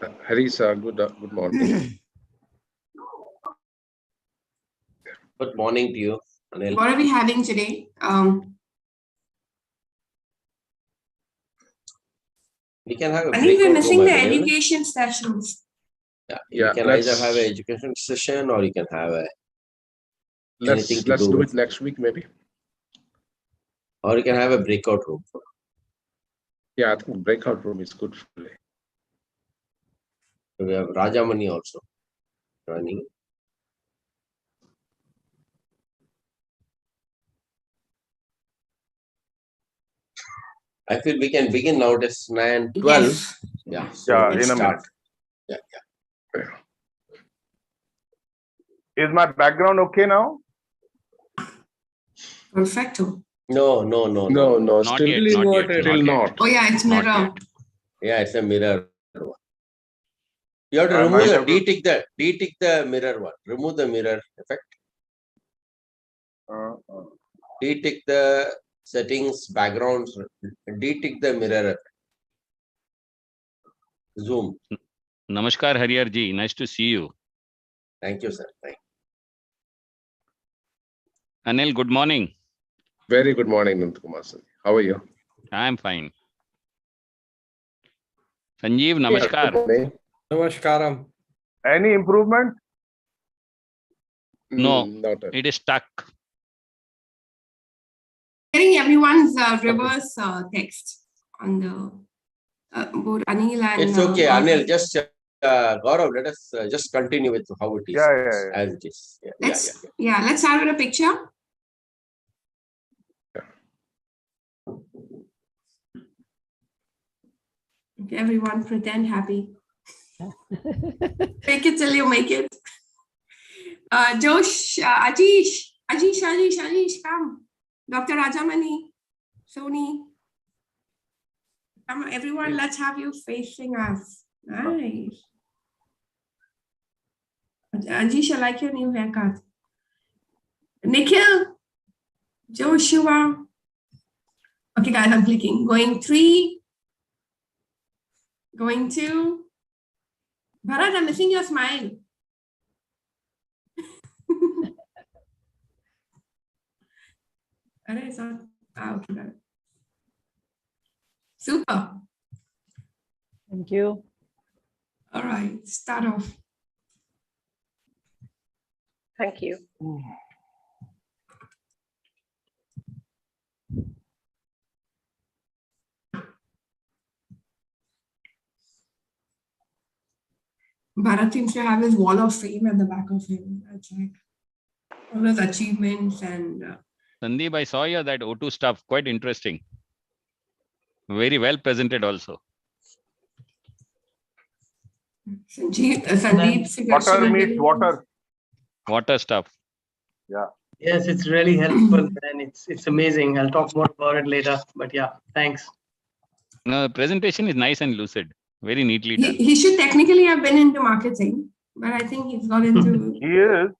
Hari sir, good morning. Good morning to you, Anil. What are we having today? We can have a I think we're breakout missing room, the I believe. education sessions. You can either have an education session or you can have anything to Let's do do with it next week, maybe. or you can have a breakout room. Yeah, I think breakout room is good for me. We have Rajamani also joining. I feel we can begin now. It's 9:12. Yes. Yeah, so Yeah, let's in a start. minute. Yeah. Is my background okay now? Perfecto. No. No, Not still yet, not not yet. yet, Still not. Oh yeah, it's Not mirror. yet. Yeah, it's a mirror one. You have to I remove might the have to- detick the mirror one. Remove the mirror effect. uh, Detick the settings, backgrounds, detick the mirror effect. Zoom. Namaskar, Hariyar ji. Nice to see you. Thank you, sir. Thank Anil, good morning. Very good morning, Nandakumar sir. How are you? I am fine. Sanjeev, namaskar. Good morning. Namaskaram. any improvement? No. Not at It is stuck. Getting everyone's reverse text on the both Anil and It's okay, Gaurav. Anil. Just Gaurav, let us just continue with how it is, Yeah. as it is. Let's start with a picture. Okay, everyone pretend happy. Make it till you make it. Josh, Ajish, come. Dr. Rajamani, Sony. Come on, everyone, let's have you facing us. Nice. Ajish, I like your new haircut. Nikhil, Joshua. Okay, guys, I'm clicking. Going 3. Going 2. Bharat, I'm missing your smile. It's not. Okay, got it. Super. Thank you. All right, start off. Thank you. Bharat seems to have his wall of fame at the back of him. That's like all his achievements and. Sandeep, I saw your that O2 stuff. Quite interesting. Very well presented also. Sandeep. Water meets water. Water stuff. Yeah. Yes, it's really helpful and it's amazing. I'll talk more about it later. But yeah, thanks. No, the presentation is nice and lucid. Very neatly done. He should technically have been into marketing, but I think he's got into He is.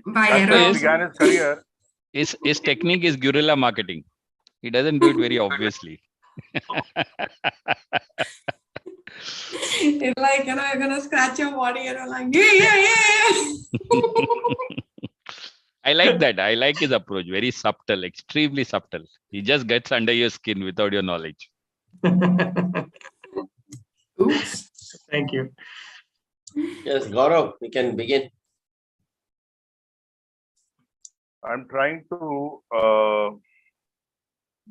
by That's how he error. began his career. His technique is guerrilla marketing. He doesn't do it very obviously. It's like, you're gonna scratch your body and you're like, yeah. I like that. I like his approach. Very subtle, extremely subtle. He just gets under your skin without your knowledge. Oops. Thank you. Yes, Gaurav, we can begin. I'm trying to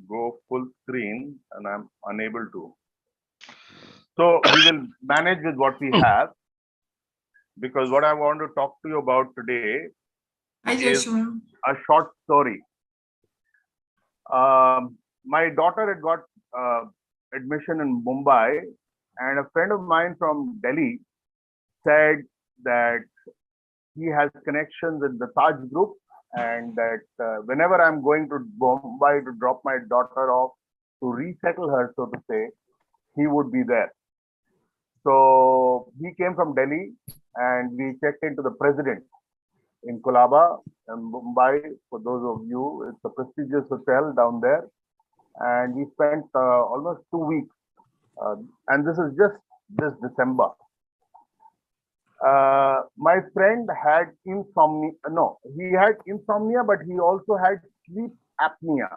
go full screen and I'm unable to. So we will manage with what we have, because what I want to talk to you about today Hi, is Joshua. a short story. My daughter had got admission in Mumbai, and a friend of mine from Delhi said that he has connections with the Taj Group, and that whenever I'm going to Mumbai to drop my daughter off to resettle her, so to say, he would be there. So he came from Delhi, and we checked into the President in Kolaba, in Mumbai. For those of you, it's a prestigious hotel down there, and we spent almost 2 weeks. And this is just this December. My friend had insomnia. No, he had insomnia, but he also had sleep apnea,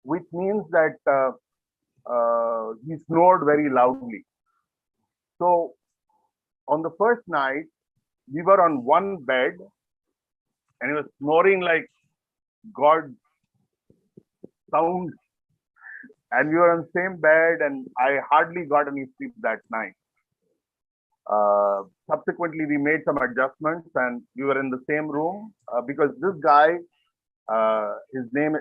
which means that he snored very loudly. So on the first night, we were on one bed and he was snoring like God sound. And we were on the same bed and I hardly got any sleep that night. Subsequently, we made some adjustments and we were in the same room because this guy, his name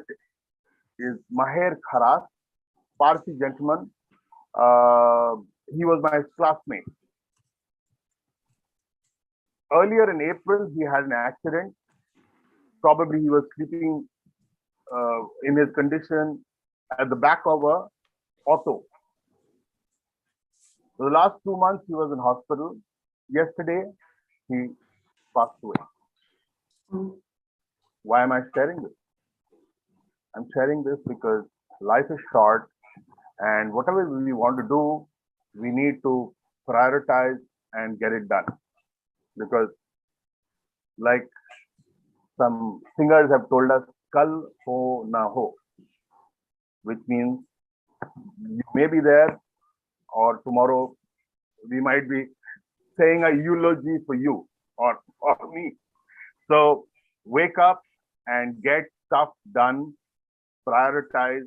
is Maher Kharas, Parsi gentleman. He was my classmate. Earlier in April, he had an accident. Probably he was sleeping in his condition at the back of a auto. For the last 2 months, he was in hospital. Yesterday, he passed away. Why am I sharing this? I'm sharing this because life is short and whatever we want to do, we need to prioritize and get it done. Because like some singers have told us, kal ho na ho, which means you may be there or tomorrow we might be saying a eulogy for you or me. So wake up and get stuff done, prioritize,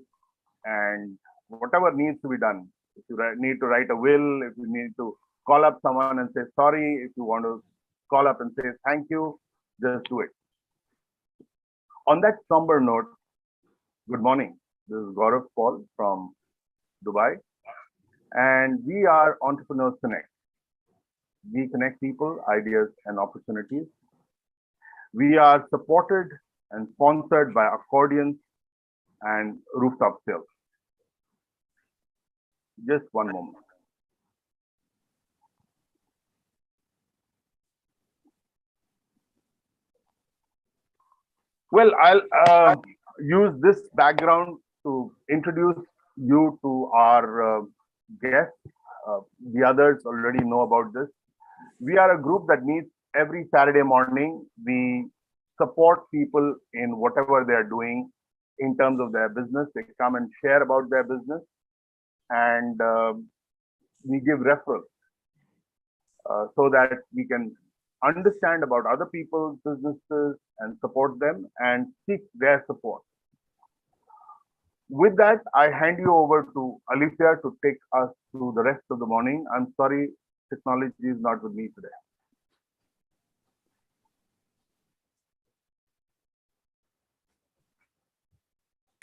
and whatever needs to be done. If you need to write a will, if you need to call up someone and say sorry, if you want to call up and say thank you, just do it. On that somber note, good morning. This is Gaurav Paul from Dubai, and we are Entrepreneurs Connect. We connect people, ideas, and opportunities. We are supported and sponsored by Accordions and Rooftop Sales. Just one moment. Well, I'll use this background to introduce you to our guests. The others already know about this. We are a group that meets every Saturday morning. We support people in whatever they are doing in terms of their business. They come and share about their business, and we give referrals so that we can understand about other people's businesses and support them and seek their support. With that, I hand you over to Alithia to take us through the rest of the morning. I'm sorry, technology is not with me today.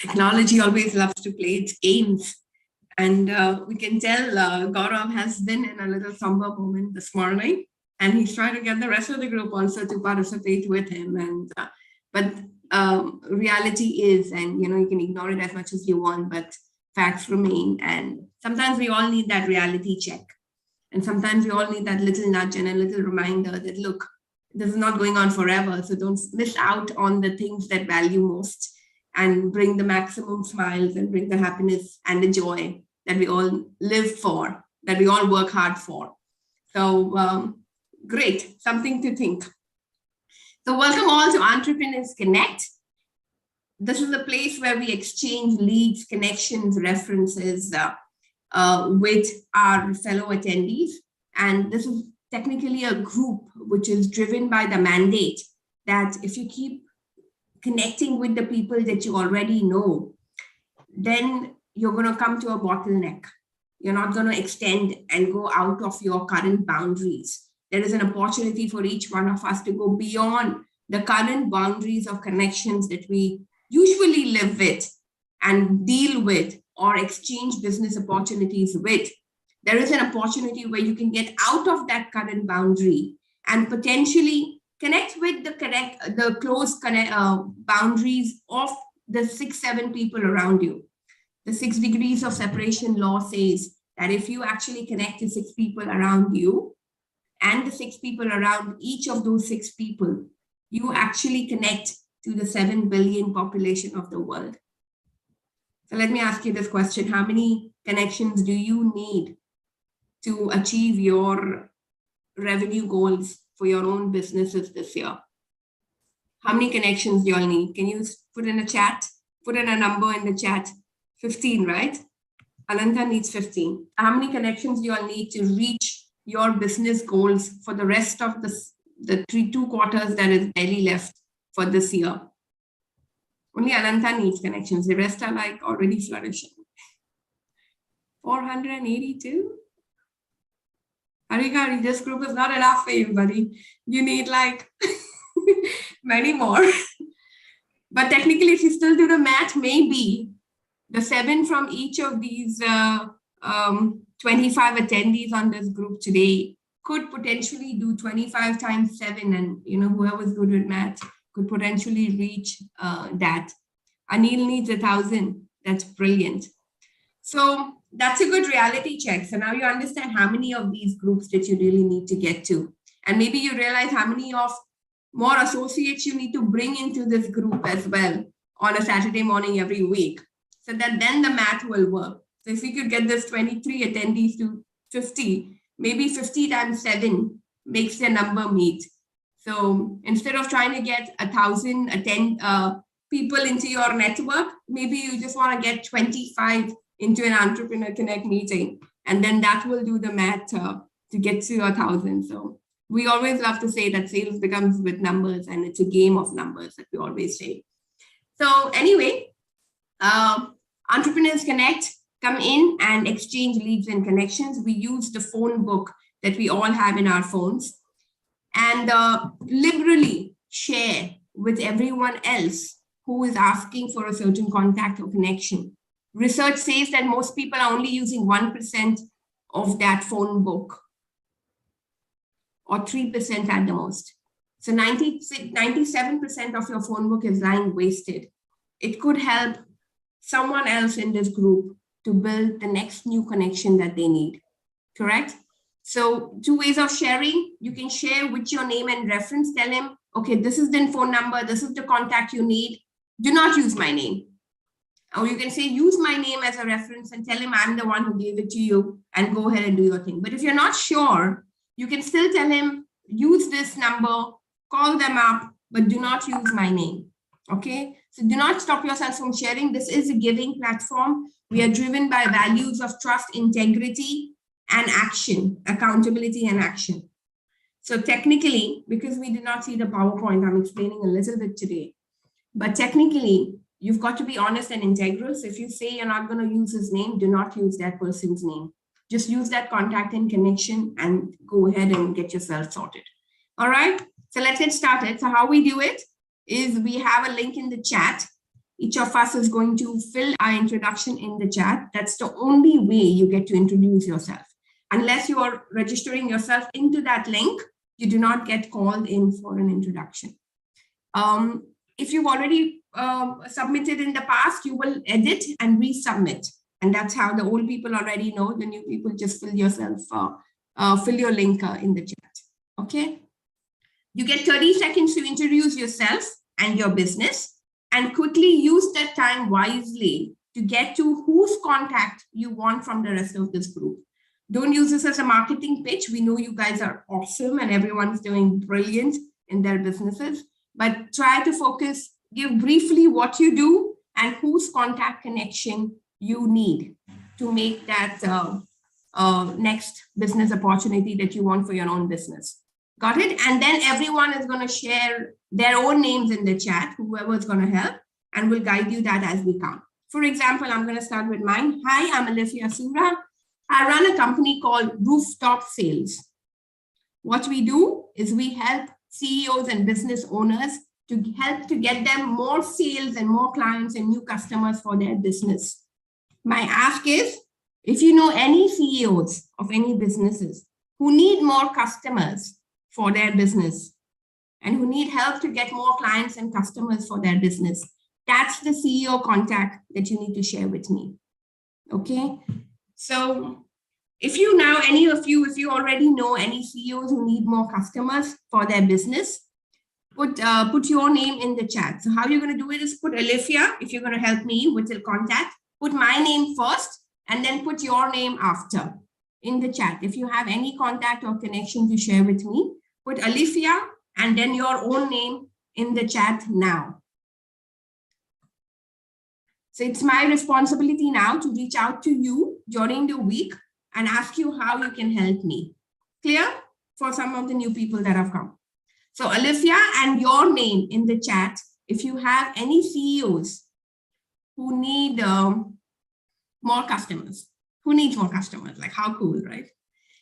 Technology always loves to play its games. And we can tell Gaurav has been in a little somber moment this morning, and he's trying to get the rest of the group also to participate with him. And but reality is, and you can ignore it as much as you want, but facts remain. And sometimes we all need that reality check. And sometimes we all need that little nudge and a little reminder that, look, this is not going on forever. So don't miss out on the things that value most and bring the maximum smiles and bring the happiness and the joy that we all live for, that we all work hard for. So great, something to think. So welcome all to Entrepreneurs Connect. This is a place where we exchange leads, connections, references with our fellow attendees. And this is technically a group which is driven by the mandate that if you keep connecting with the people that you already know, then you're going to come to a bottleneck. You're not going to extend and go out of your current boundaries. There is an opportunity for each one of us to go beyond the current boundaries of connections that we usually live with and deal with or exchange business opportunities with. There is an opportunity where you can get out of that current boundary and potentially connect with the close boundaries of the 6-7 people around you. The 6 degrees of separation law says that if you actually connect to 6 people around you and the 6 people around each of those 6 people, you actually connect to the 7 billion population of the world. So let me ask you this question. How many connections do you need to achieve your revenue goals for your own businesses this year? How many connections do you all need? Can you put in a chat? Put in a number in the chat. 15, right? Ananta needs 15. How many connections do you all need to reach your business goals for the rest of the 2 quarters that is barely left for this year? Only Ananta needs connections. The rest are like already flourishing. 482? Harika, this group is not enough for you, buddy. You need like many more. But technically, if you still do the math, maybe the 7 from each of these 25 attendees on this group today could potentially do 25 times 7. And whoever's good with math could potentially reach that. Anil needs 1,000. That's brilliant. So that's a good reality check. So now you understand how many of these groups that you really need to get to. And maybe you realize how many of more associates you need to bring into this group as well on a Saturday morning every week. So that then the math will work. So if we could get this 23 attendees to 50, maybe 50 times 7 makes the number meet. So instead of trying to get 1,000 people into your network, maybe you just want to get 25 into an Entrepreneur Connect meeting. And then that will do the math to get to 1,000. So we always love to say that sales becomes with numbers, and it's a game of numbers that we always say. So anyway, Entrepreneurs Connect, come in and exchange leads and connections. We use the phone book that we all have in our phones and liberally share with everyone else who is asking for a certain contact or connection. Research says that most people are only using 1% of that phone book, or 3% at the most. So 97% of your phone book is lying wasted. It could help someone else in this group to build the next new connection that they need, correct? So 2 ways of sharing. You can share with your name and reference. Tell him, okay, this is the phone number, this is the contact you need. Do not use my name. Or you can say, use my name as a reference and tell him I'm the one who gave it to you and go ahead and do your thing. But if you're not sure, you can still tell him, use this number, call them up, but do not use my name, okay? So do not stop yourself from sharing. This is a giving platform. We are driven by values of trust, integrity, and action, accountability and action. So technically, because we did not see the PowerPoint, I'm explaining a little bit today, but technically, you've got to be honest and integral. So if you say you're not going to use his name, do not use that person's name. Just use that contact and connection and go ahead and get yourself sorted. All right, so let's get started. So how we do it is we have a link in the chat. Each of us is going to fill our introduction in the chat. That's the only way you get to introduce yourself. Unless you are registering yourself into that link, you do not get called in for an introduction. If you've already submitted in the past, you will edit and resubmit. And that's how the old people already know. The new people just fill yourself, fill your link in the chat, okay? You get 30 seconds to introduce yourself and your business and quickly use that time wisely to get to whose contact you want from the rest of this group. Don't use this as a marketing pitch. We know you guys are awesome and everyone's doing brilliant in their businesses, but try to focus, give briefly what you do and whose contact connection you need to make that next business opportunity that you want for your own business. Got it? And then everyone is going to share their own names in the chat, whoever is going to help, and we'll guide you that as we come. For example, I'm going to start with mine. Hi, I'm Alifia Sura. I run a company called Rooftop Sales. What we do is we help CEOs and business owners to help to get them more sales and more clients and new customers for their business. My ask is, if you know any CEOs of any businesses who need more customers for their business and who need help to get more clients and customers for their business, that's the CEO contact that you need to share with me, okay? So if you now, any of you, if you already know any CEOs who need more customers for their business, put your name in the chat. So how you're going to do it is put Alifia, if you're going to help me with the contact, put my name first and then put your name after in the chat. If you have any contact or connection to share with me, put Alifia and then your own name in the chat now. So it's my responsibility now to reach out to you during the week and ask you how you can help me. Clear? For some of the new people that have come. So Alifia and your name in the chat, if you have any CEOs who need more customers. Who needs more customers? Like, how cool, right?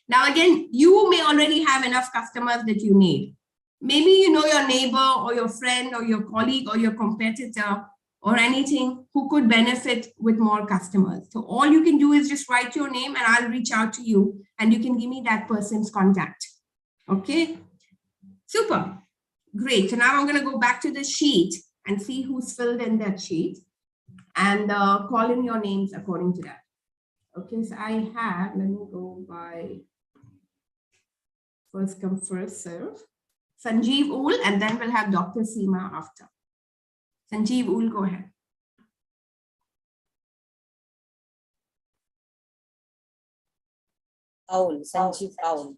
Now, again, you may already have enough customers that you need. Maybe you know your neighbor or your friend or your colleague or your competitor or anything who could benefit with more customers. So all you can do is just write your name and I'll reach out to you and you can give me that person's contact. Okay, super, great. So now I'm going to go back to the sheet and see who's filled in that sheet and call in your names according to that. Okay, so I have, let me go by first come, first serve. Sanjeev Ul, and then we'll have Dr. Seema after. Sanjeev Ul, go ahead. Owl, Sanjeev Owl.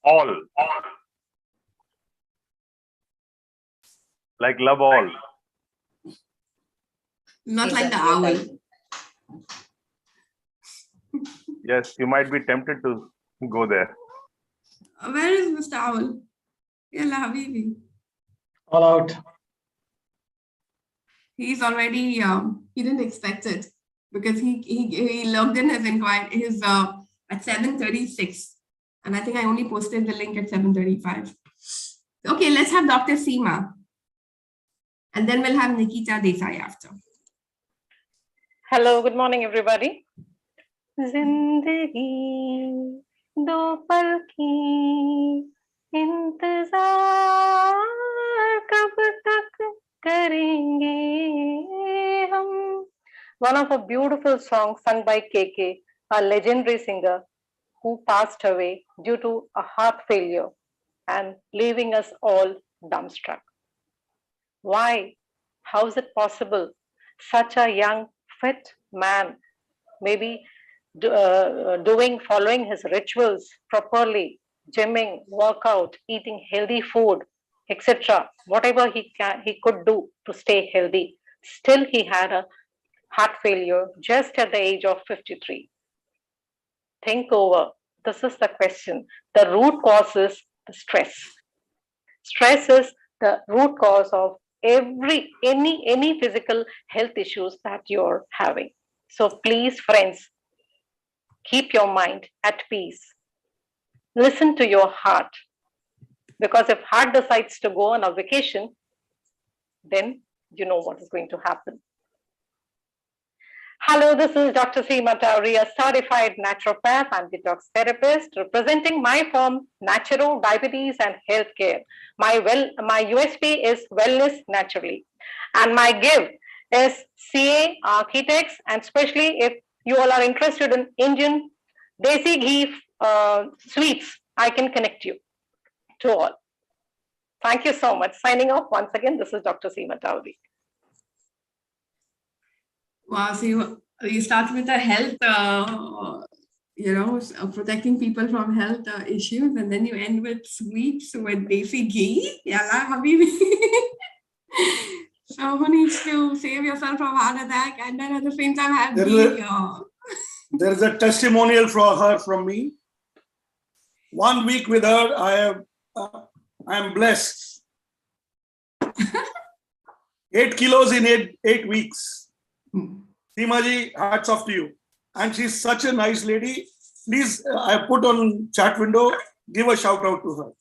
All. Like love all. Not like the Exactly. owl. Yes, you might be tempted to go there. Where is Mr. Owl? Yalla Habibi. All out. He's already, he didn't expect it because he logged in his inquiry, at 7:36. And I think I only posted the link at 7:35. Okay, let's have Dr. Seema. And then we'll have Nikita Desai after. Hello, good morning, everybody. जिंदगी दो पल की इंतजार कब तक करेंगे हम. One of a beautiful song sung by KK, a legendary singer who passed away due to a heart failure and leaving us all dumbstruck. Why? How is it possible? Such a young, fit man, maybe following his rituals properly, gymming, workout, eating healthy food, etc. Whatever he could do to stay healthy. Still, he had a heart failure just at the age of 53. Think over. This is the question. The root cause is the stress. Stress is the root cause of any physical health issues that you're having. So please, friends, keep your mind at peace. Listen to your heart. Because if heart decides to go on a vacation, then you know what is going to happen. Hello, this is Dr. Seema Tauri, a certified naturopath and detox therapist representing my firm, Naturo Diabetes and Healthcare. My USP is Wellness Naturally. And my give is CA Architects, and especially if you all are interested in Indian Desi Ghee sweets, I can connect you to all. Thank you so much. Signing off once again, this is Dr. Seema Tauri. Wow, so you start with the health, protecting people from health issues, and then you end with sweets with Desi ghee. Yalla, Habibi. So who needs to save yourself from heart attack and then at the same time have ghee? There's a testimonial for her from me. 1 week with her, I am blessed. 8 kilos in 8 weeks. Seema ji, hats off to you. And she's such a nice lady. Please, I put on chat window, give a shout out to her.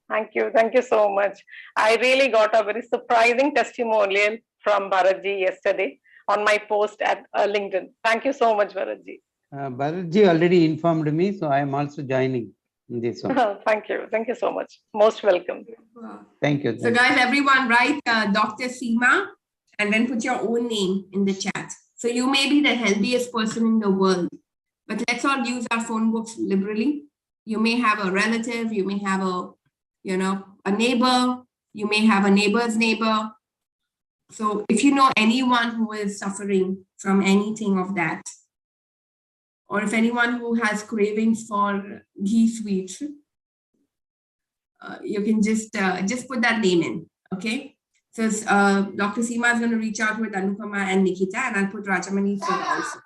Thank you. Thank you so much. I really got a very surprising testimonial from Bharatji yesterday on my post at LinkedIn. Thank you so much, Bharatji. Bharatji already informed me, so I am also joining in this one. Thank you. Thank you so much. Most welcome. Thank you. So guys, everyone write Dr. Seema and then put your own name in the chat. So you may be the healthiest person in the world, but let's all use our phone books liberally. You may have a relative, you may have a neighbor, you may have a neighbor's neighbor. So if you know anyone who is suffering from anything of that, or if anyone who has cravings for ghee sweets, you can just put that name in, okay? So Dr. Seema is going to reach out with Anupama and Nikita, and I'll put Rajamani's photo also,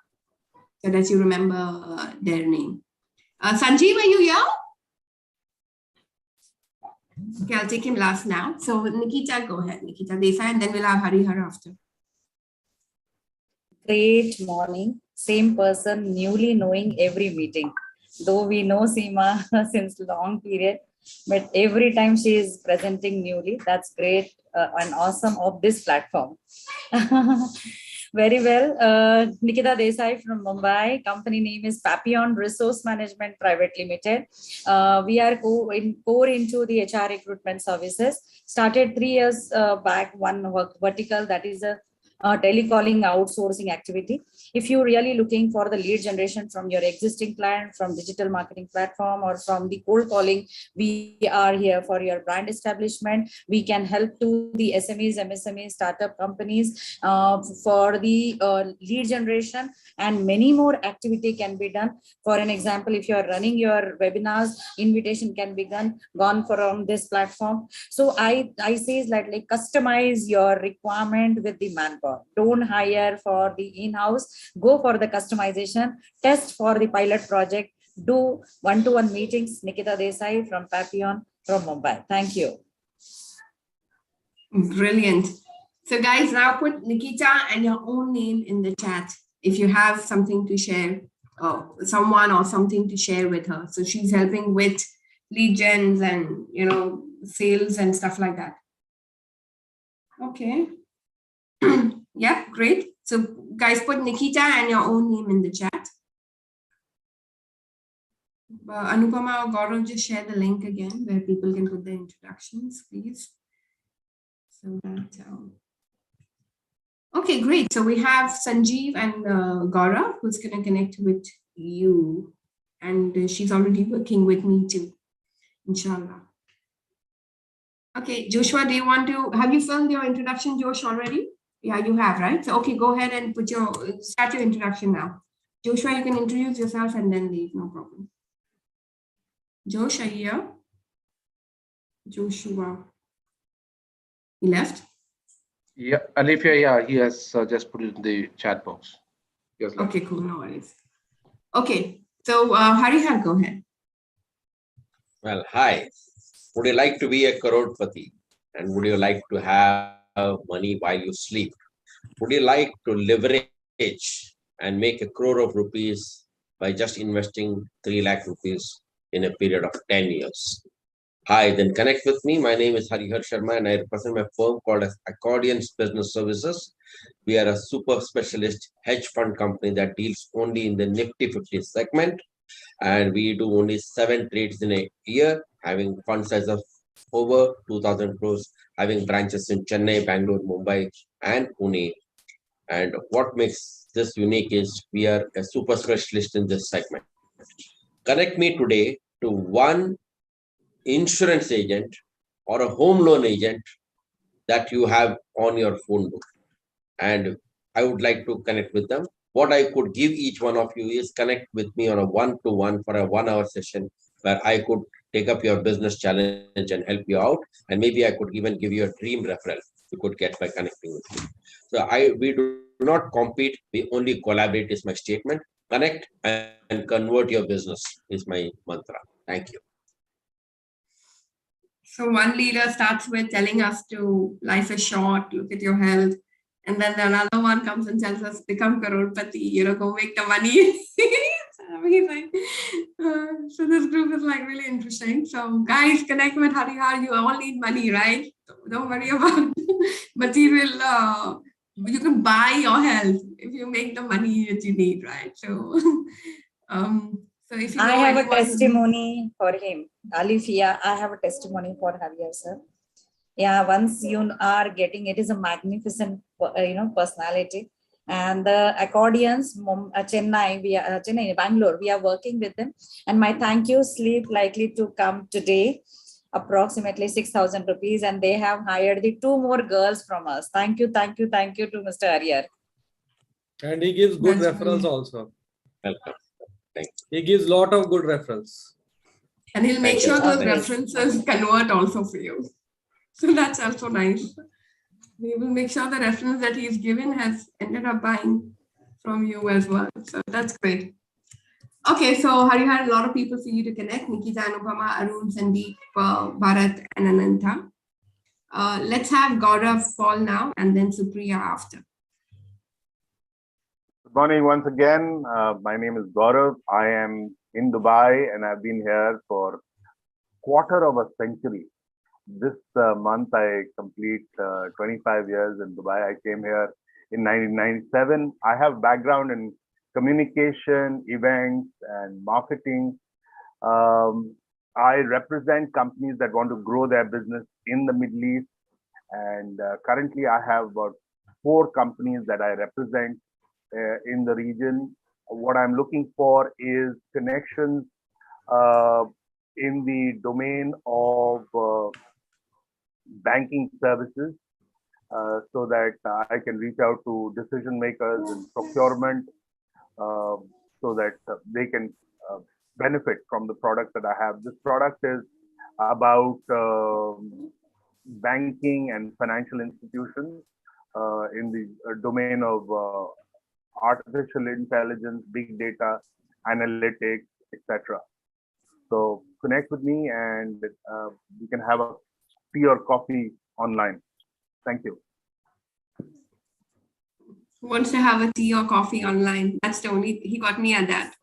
so that you remember their name. Sanjeev, are you here? Okay, I'll take him last now. So Nikita, go ahead, Nikita Desai, and then we'll have Harihar after. Great morning. Same person, newly knowing every meeting. Though we know Seema since long period, but every time she is presenting newly, that's great and awesome of this platform. Very well. Nikita Desai from Mumbai. Company name is Papillon Resource Management Private Limited. We are core into the HR recruitment services. Started 3 years back, one vertical, that is a telecalling outsourcing activity. If you're really looking for the lead generation from your existing client, from digital marketing platform, or from the cold calling, we are here for your brand establishment. We can help to the SMEs, MSMEs, startup companies for the lead generation, and many more activity can be done. For an example, if you are running your webinars, invitation can be gone from this platform. So I say is like customize your requirement with the manpower. Don't hire for the in-house, go for the customization, test for the pilot project, do one-to-one meetings. Nikita Desai from Papillon from Mumbai. Thank you. Brilliant. So guys, now put Nikita and your own name in the chat if you have something to share, someone or something to share with her. So she's helping with lead gens and, you know, sales and stuff like that. Okay. Yeah, great. So guys, put Nikita and your own name in the chat. Anupama or Gaurav, just share the link again where people can put their introductions, please. So that, okay, great. So we have Sanjeev and Gaurav who's going to connect with you. And she's already working with me too, inshallah. Okay, Joshua, do you want to, have you filmed your introduction, Josh, already? Yeah, you have, right? So, okay, go ahead and start your introduction now. Joshua, you can introduce yourself and then leave, no problem. Josh, are you here? Joshua. He left? Yeah, Alifia, yeah, he has just put it in the chat box. Yes, okay, cool, no worries. Okay, so Harihar, go ahead. Well, hi. Would you like to be a crorepati? And would you like to have money while you sleep? Would you like to leverage and make 1 crore of rupees by just investing 3 lakh rupees in a period of 10 years? Hi, then connect with me. My name is Harihar Sharma and I represent my firm called as Accordions Business Services. We are a super specialist hedge fund company that deals only in the Nifty 50 segment. And we do only 7 trades in a year, having fund size of over 2,000 crores, having branches in Chennai, Bangalore, Mumbai, and Pune. And what makes this unique is we are a super specialist in this segment. Connect me today to one insurance agent or a home loan agent that you have on your phone book. And I would like to connect with them. What I could give each one of you is connect with me on a one-to-one for a 1 hour session where I could take up your business challenge and help you out. And maybe I could even give you a dream referral you could get by connecting with me. So we do not compete, we only collaborate is my statement. Connect and convert your business is my mantra. Thank you. So one leader starts with telling us to life is short, look at your health. And then another one comes and tells us, become crorepati, you know, go make the money. It's amazing. So this group is like really interesting. So guys, connect with Harihar. You all need money, right? Don't worry about material. You can buy your health if you make the money that you need, right? So, so if you I have a testimony for him. Alifia, I have a testimony for Javier, sir. Yeah, once you are getting, it is a magnificent, personality. And the Accordions, Chennai, Bangalore, we are working with them. And my thank you slip likely to come today, approximately 6,000 rupees. And they have hired the 2 more girls from us. Thank you to Mr. Harihar. And he gives good referrals also. Welcome. Thank you. He gives lot of good referrals. And he'll make Thank you sure so those much. references convert also for you. So that's also nice. He will make sure the reference that he's given has ended up buying from you as well. So that's great. Okay, so Hari had a lot of people for you to connect: Nikita, Anupama, Arun, Sandeep, Bharat, and Ananta. Let's have Gaurav fall now and then Supriya after. Good morning once again. My name is Gaurav. I am in Dubai and I've been here for quarter of a century. This month I complete 25 years in Dubai. I came here in 1997. I have background in communication, events, and marketing. I represent companies that want to grow their business in the Middle East. And currently I have about 4 companies that I represent in the region. What I'm looking for is connections in the domain of banking services so that I can reach out to decision makers in procurement so that they can benefit from the product that I have. This product is about banking and financial institutions in the domain of artificial intelligence, big data, analytics, etc. So connect with me and we can have a tea or coffee online. Thank you. Who wants to have a tea or coffee online? That's the only, he got me at that.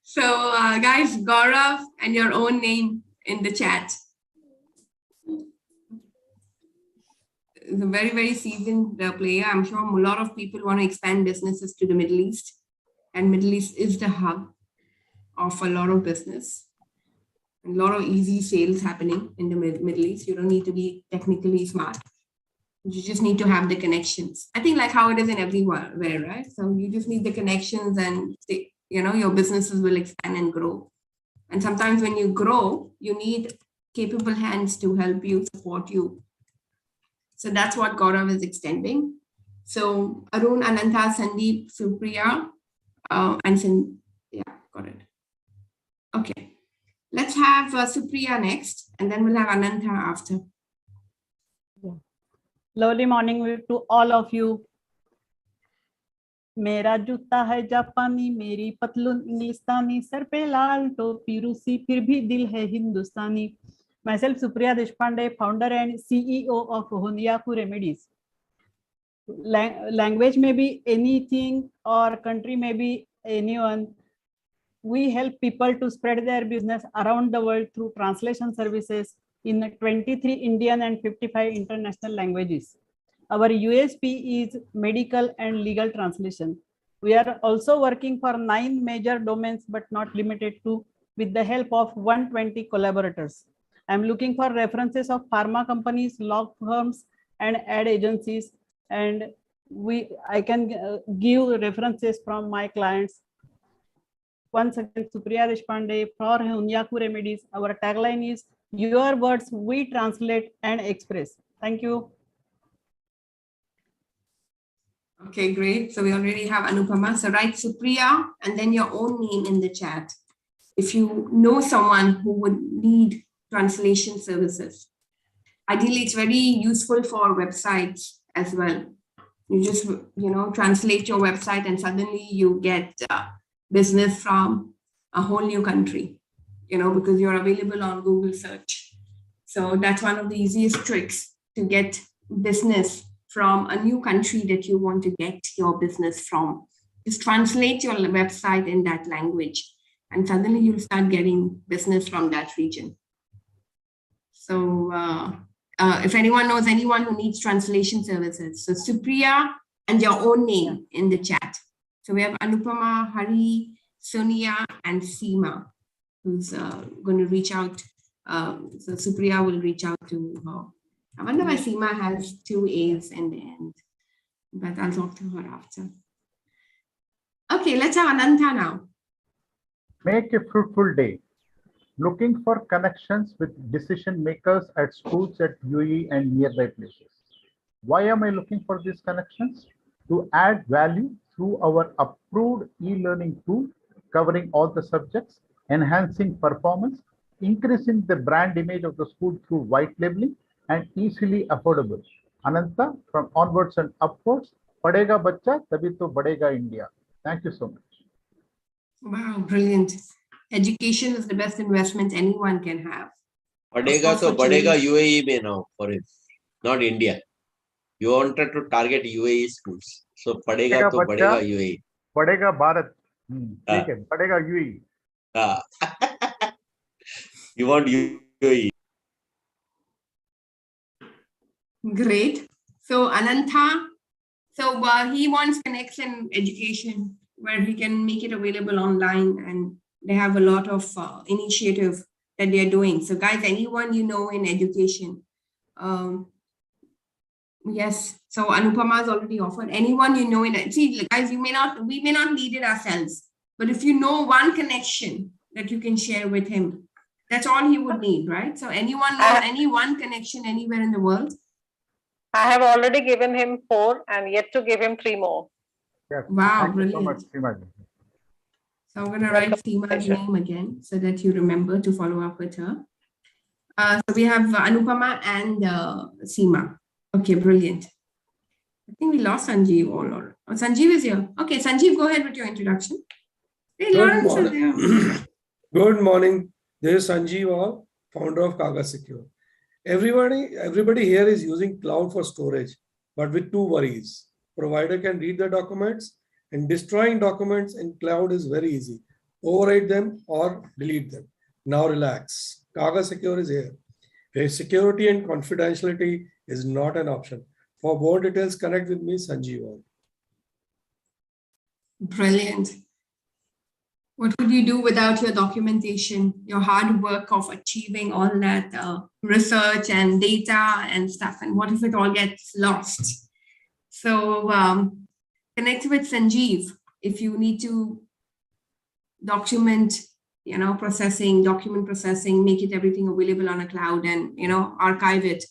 So guys, Gaurav and your own name in the chat. He's a very, very seasoned player. I'm sure a lot of people want to expand businesses to the Middle East, and Middle East is the hub of a lot of business. A lot of easy sales happening in the Middle East. You don't need to be technically smart. You just need to have the connections. I think like how it is in everywhere, right? So you just need the connections and your businesses will expand and grow. And sometimes when you grow, you need capable hands to help you, support you. So that's what Gaurav is extending. So Arun, Ananta, Sandeep, Supriya, yeah, got it. Okay, let's have Supriya next, and then we'll have Ananta after. Yeah. Lovely morning to all of you. मेरा जूता है जापानी, मेरी पतलून इंग्लिस्तानी, sir पे लाल टोपी रूसी, फिर भी दिल है हिंदुस्तानी. Myself, Supriya Deshpande, founder and CEO of Honyaku Remedies. Language may be anything or country may be anyone. We help people to spread their business around the world through translation services in 23 Indian and 55 international languages. Our USP is medical and legal translation. We are also working for 9 major domains, but not limited to, with the help of 120 collaborators. I'm looking for references of pharma companies, law firms, and ad agencies, and I can give references from my clients. Once again, Supriya Deshpande for Honyaku Remedies. Our tagline is, your words we translate and express. Thank you. Okay, great. So we already have Anupama. So write Supriya and then your own name in the chat. If you know someone who would need translation services. Ideally, it's very useful for websites as well. You just, translate your website and suddenly you get business from a whole new country, because you're available on Google search. So that's one of the easiest tricks to get business from a new country that you want to get your business from. Just translate your website in that language and suddenly you'll start getting business from that region. So if anyone knows anyone who needs translation services, so Supriya and your own name in the chat. So we have Anupama, Hari, Sonia, and Seema, who's going to reach out. So Supriya will reach out to her. I wonder why Seema has 2 A's in the end, but I'll talk to her after. Okay, let's have Ananta now. Make a fruitful day. Looking for connections with decision makers at schools at UAE and nearby places. Why am I looking for these connections? To add value through our approved e-learning tool covering all the subjects enhancing performance, increasing the brand image of the school through white labeling, and easily affordable. Ananta, from onwards and upwards, padega bacha, tabhi to badega India. Thank you so much. Wow, brilliant. Education is the best investment anyone can have. Padega to badega UAE mein now for him, not India. You wanted to target UAE schools. So padega to badega UAE. Padega Bharat. ठीक है, padega UAE. You want UAE. Great. So Ananta, so he wants connection education where he can make it available online, and they have a lot of initiative that they're doing. So guys, anyone you know in education, yes. So Anupama has already offered. Anyone you know in it. See, guys, we may not need it ourselves, but if you know one connection that you can share with him, that's all he would need, right? So anyone knows any one connection anywhere in the world? I have already given him 4 and yet to give him 3 more. Yes. Wow, Thank brilliant. you so much, Seema. So I'm going to write Seema's name again so that you remember to follow up with her. So we have Anupama and Seema. Okay, brilliant. I think we lost Sanjeev. Oh, Sanjeev is here. Okay, Sanjeev, go ahead with your introduction. Hey, Good Lawrence is here. morning. Good morning. This is Sanjeev, founder of Kaga Secure. Everybody here is using cloud for storage, but with 2 worries. Provider can read the documents, and destroying documents in cloud is very easy. Overwrite them or delete them. Now relax. Kaga Secure is here, where security and confidentiality is not an option. For more details, connect with me, Sanjeev. Brilliant. What would you do without your documentation, your hard work of achieving all that research and data and stuff? And what if it all gets lost? So connect with Sanjeev if you need to document, document processing, make it everything available on a cloud and, archive it.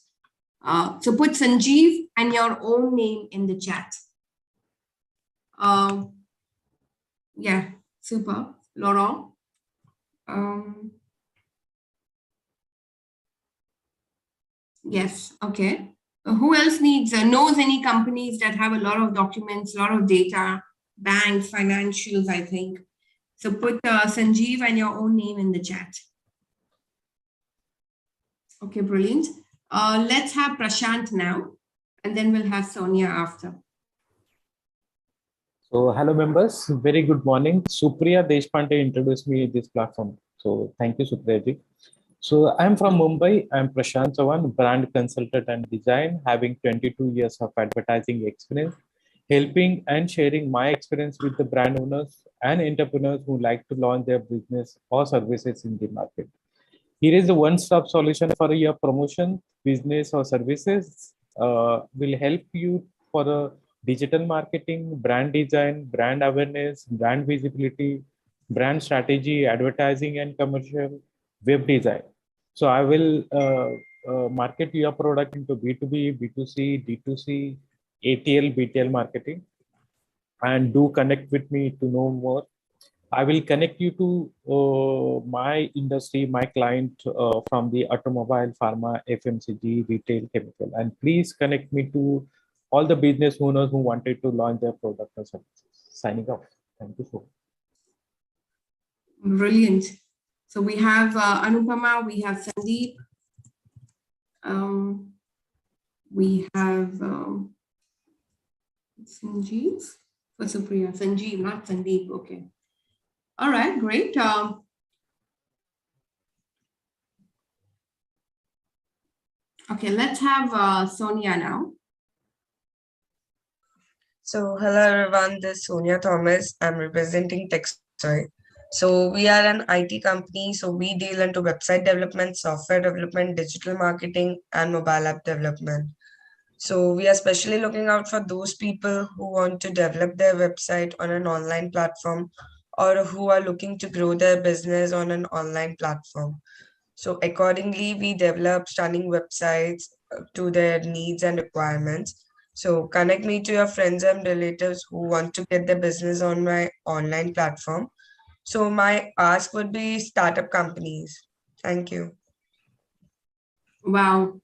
So put Sanjeev and your own name in the chat. Yeah, super. Laurent. Yes, okay. Who else knows any companies that have a lot of documents, a lot of data, banks, financials, I think. So put Sanjeev and your own name in the chat. Okay, brilliant. Let's have Prashant now, and then we'll have Sonia after. So hello members, very good morning. Supriya Deshpande introduced me to this platform. So thank you, Supriya ji. So I'm from Mumbai. I'm Prashant Chavan, brand consultant and design, having 22 years of advertising experience, helping and sharing my experience with the brand owners and entrepreneurs who like to launch their business or services in the market. Here is a one-stop solution for your promotion, business or services. Will help you for a digital marketing, brand design, brand awareness, brand visibility, brand strategy, advertising and commercial, web design. So I will market your product into B2B, B2C, D2C, ATL, BTL marketing, and do connect with me to know more. I will connect you to my industry, my client from the automobile, pharma, FMCG, retail, chemical, and please connect me to all the business owners who wanted to launch their product or services. Signing off. Thank you so much. Brilliant. So we have Anupama, we have Sandeep, we have Sanjeev for Supriya. Sanjeev, not Sandeep. Okay. All right, great. Okay, let's have Sonia now. So hello everyone, this is Sonia Thomas. I'm representing Textoy. So we are an IT company. So we deal into website development, software development, digital marketing, and mobile app development. So we are especially looking out for those people who want to develop their website on an online platform or who are looking to grow their business on an online platform. So accordingly, we develop stunning websites to their needs and requirements. So connect me to your friends and relatives who want to get their business on my online platform. So my ask would be startup companies. Thank you. Wow.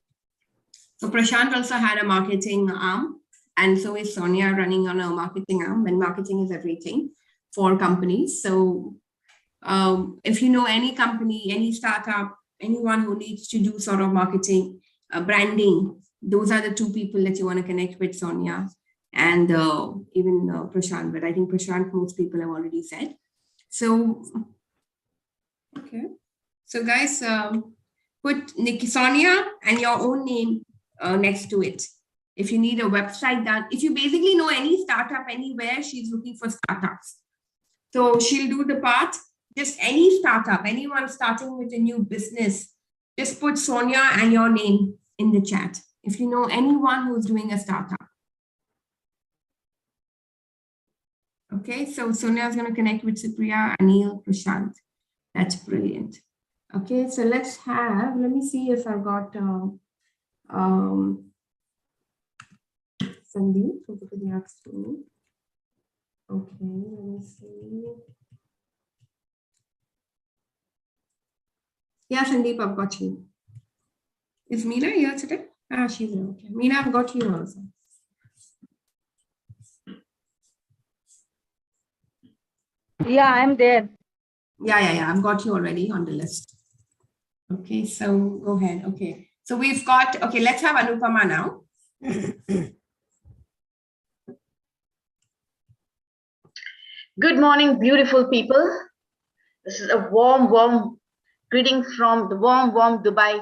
So Prashant also had a marketing arm, and so is Sonia running on a marketing arm, and marketing is everything for companies. So if you know any company, any startup, anyone who needs to do sort of marketing, branding, those are the two people that you want to connect with, Sonia and even Prashant. But I think Prashant, most people have already said. So, okay. So guys, put Sonia and your own name next to it. If you need a website done, if you basically know any startup anywhere, she's looking for startups. So she'll do the part, just any startup, anyone starting with a new business, just put Sonia and your name in the chat. If you know anyone who's doing a startup. Okay, so Sonia is going to connect with Supriya, Anil, Prashant. That's brilliant. Okay, so let me see if I've got Sandeep. Okay, let me see. Yeah, Sandeep, I've got you. Is Meena here today? Ah, she's here. Okay. Meena, I've got you also. Yeah, I'm there. Yeah. I've got you already on the list. Okay, so go ahead. Okay, so we've got, okay, let's have Anupama now. Good morning, beautiful people. This is a warm greeting from the warm Dubai.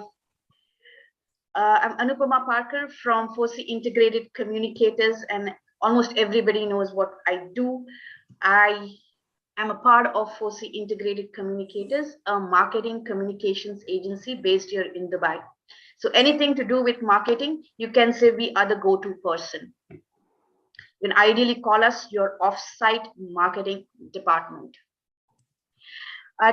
I'm Anupama Parker from 4C Integrated Communicators, and almost everybody knows what I do. I am a part of 4C Integrated Communicators, a marketing communications agency based here in Dubai. So anything to do with marketing, you can say we are the go-to person. You can ideally call us your off-site marketing department.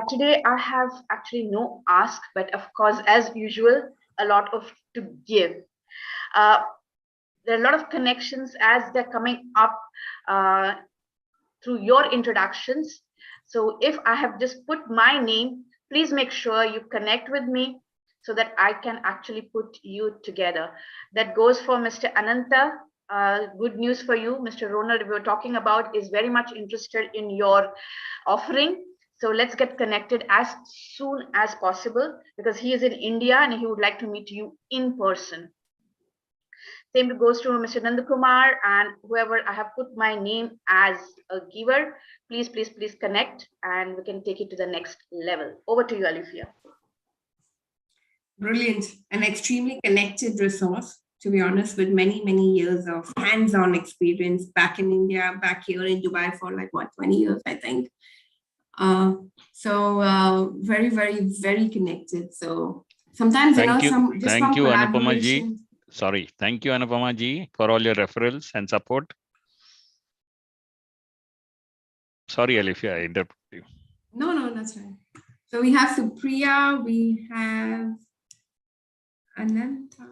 Today, I have actually no ask, but of course, as usual, a lot of to give. There are a lot of connections as they're coming up through your introductions. So if I have just put my name, please make sure you connect with me so that I can actually put you together. That goes for Mr. Ananta. Good news for you. Mr. Ronald, we were talking about, is very much interested in your offering. So let's get connected as soon as possible because he is in India and he would like to meet you in person. Same goes to Mr. Nandakumar and whoever I have put my name as a giver. Please connect and we can take it to the next level. Over to you, Alifia. Brilliant. An extremely connected resource, to be honest, with many years of hands-on experience back in India, back here in Dubai for like, what, 20 years, I think. Very connected. So sometimes, Thank you, Anupama ji. Sorry. Thank you, Anupama ji, for all your referrals and support. Sorry, Alifia, I interrupted you. No, that's right. So we have Supriya, we have Ananta,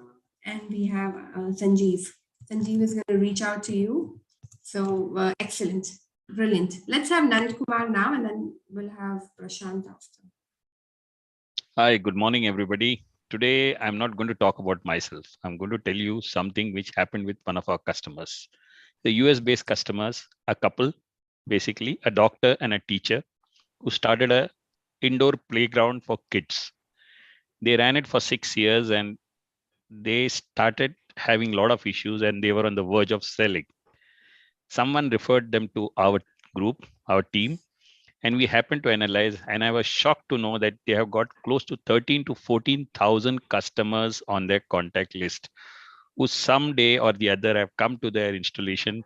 and we have Sanjeev. Sanjeev is going to reach out to you. So excellent. Brilliant. Let's have Nand Kumar now, and then we'll have Prashant after. Hi, good morning, everybody. Today, I'm not going to talk about myself. I'm going to tell you something which happened with one of our customers. The US-based customers, a couple, basically a doctor and a teacher, who started an indoor playground for kids. They ran it for 6 years and they started having a lot of issues and they were on the verge of selling. Someone referred them to our group, our team, and we happened to analyze, and I was shocked to know that they have got close to 13 to 14,000 customers on their contact list who someday or the other have come to their installation,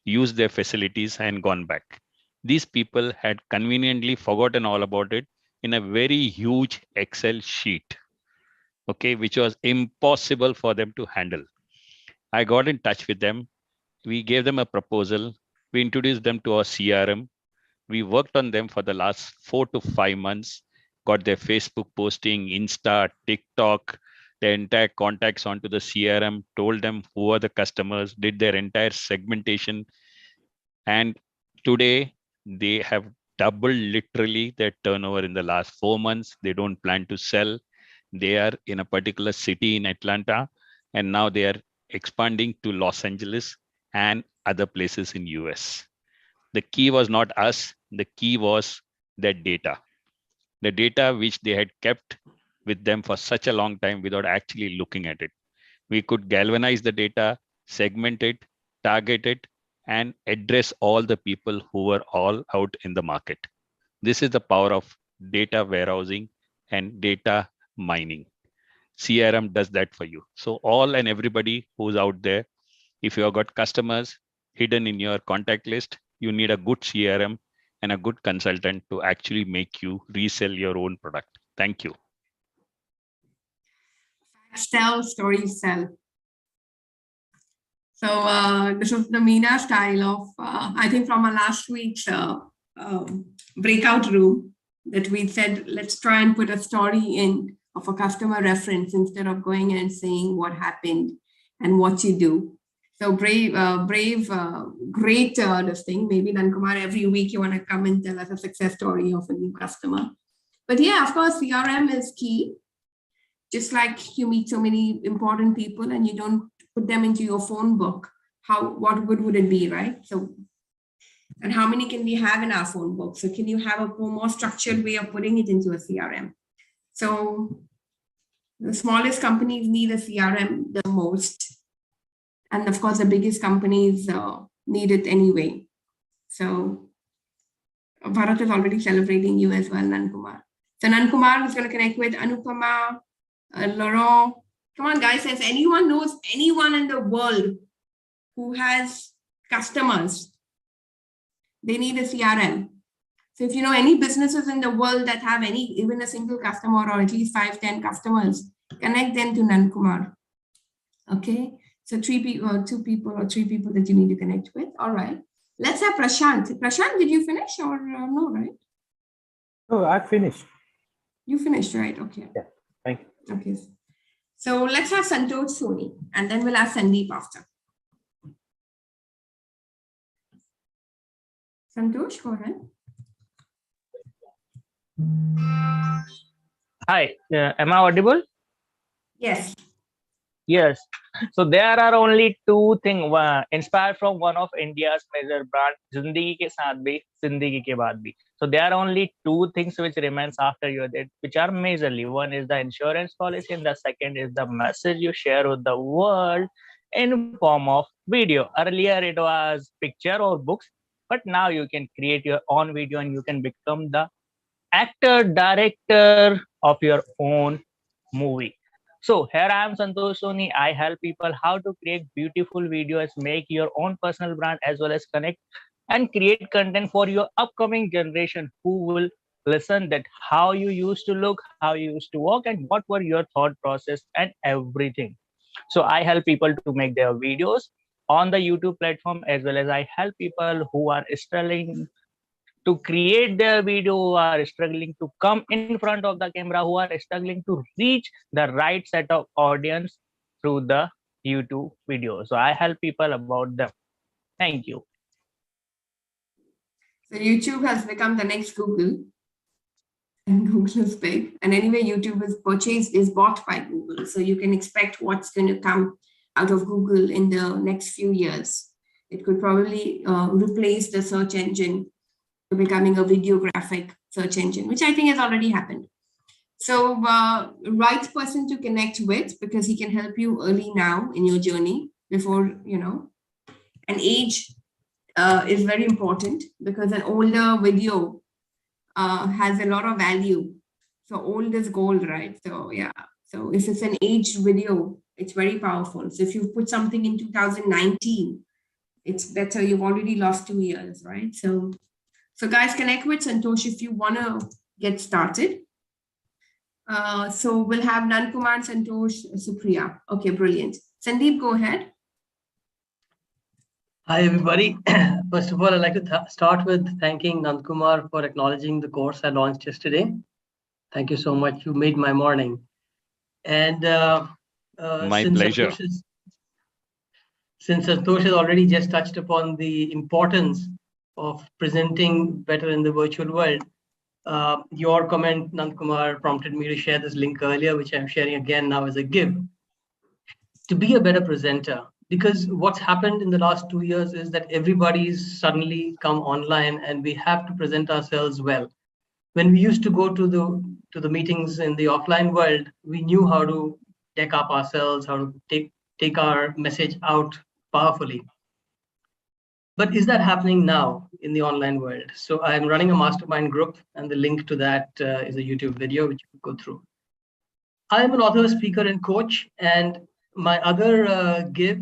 used their facilities and gone back. These people had conveniently forgotten all about it in a very huge Excel sheet, okay, which was impossible for them to handle. I got in touch with them. We gave them a proposal. We introduced them to our CRM. We worked on them for the last 4 to 5 months, got their Facebook posting, Insta, TikTok, their entire contacts onto the CRM, told them who are the customers, did their entire segmentation. And today they have doubled literally their turnover in the last 4 months. They don't plan to sell. They are in a particular city in Atlanta, and now they are expanding to Los Angeles and other places in US. The key was not us. The key was their data. The data which they had kept with them for such a long time without actually looking at it. We could galvanize the data, segment it, target it, and address all the people who were all out in the market. This is the power of data warehousing and data mining. CRM does that for you. So all and everybody who's out there, if you have got customers hidden in your contact list, you need a good CRM and a good consultant to actually make you resell your own product. Thank you. Tell, stories sell. So this is the Meena style of, I think from our last week's breakout room, that we said, let's try and put a story in of a customer reference instead of going and saying what happened and what you do. So great this thing. Maybe Nankumar, every week you want to come and tell us a success story of a new customer. But yeah, of course, CRM is key. Just like you meet so many important people and you don't put them into your phone book, what good would it be, right? So, and how many can we have in our phone book? So can you have a more structured way of putting it into a CRM? So the smallest companies need a CRM the most. And of course, the biggest companies need it anyway. So Bharat is already celebrating you as well, Nankumar. So Nankumar is going to connect with Anupama, Laurent. Come on, guys, if anyone knows anyone in the world who has customers, they need a CRM. So if you know any businesses in the world that have even a single customer or at least 5-10 customers, connect them to Nankumar. Okay. So 2 people or 3 people that you need to connect with. All right. Let's have Prashant. Prashant, did you finish or no, right? Oh, I finished. You finished, right? Okay. Yeah. Thank you. Okay. So let's have Santosh Soni and then we'll have Sandeep after. Santosh, go ahead. Hi, am I audible? Yes. Yes. So there are only 2 things inspired from one of India's major brand, Zindagi ke saath bhi, Zindagi ke baad bhi. So there are only 2 things which remains after your death, which are majorly. One is the insurance policy, and the second is the message you share with the world in form of video. Earlier it was picture or books, but now you can create your own video and you can become the actor, director of your own movie. So here I am, Santosh Soni. I help people how to create beautiful videos, make your own personal brand, as well as connect and create content for your upcoming generation who will listen that how you used to look, how you used to walk, and what were your thought process and everything. So I help people to make their videos on the YouTube platform, as well as I help people who are struggling to create their video, who are struggling to come in front of the camera, who are struggling to reach the right set of audience through the YouTube video. So I help people about them. Thank you. So YouTube has become the next Google. And Google is big. And anyway, YouTube is bought by Google. So you can expect what's going to come out of Google in the next few years. It could probably replace the search engine, becoming a videographic search engine, which I think has already happened. So right person to connect with, because he can help you early now in your journey before, and age is very important because an older video has a lot of value. So old is gold, right? So yeah. So if it's an aged video, it's very powerful. So if you put something in 2019, it's better. You've already lost 2 years, right? So guys, connect with Santosh if you want to get started. So we'll have Nankumar, Santosh, Supriya. Okay, brilliant. Sandeep, go ahead. Hi, everybody. First of all, I'd like to start with thanking Nankumar for acknowledging the course I launched yesterday. Thank you so much. You made my morning. And my pleasure. Since Santosh has already just touched upon the importance of presenting better in the virtual world. Your comment, Nandkumar, prompted me to share this link earlier, which I'm sharing again now as a give. To be a better presenter, because what's happened in the last 2 years is that everybody's suddenly come online and we have to present ourselves well. When we used to go to the meetings in the offline world, we knew how to deck up ourselves, how to take our message out powerfully. But is that happening now in the online world? So I'm running a mastermind group, and the link to that is a YouTube video which you can go through. I am an author, speaker, and coach, and my other give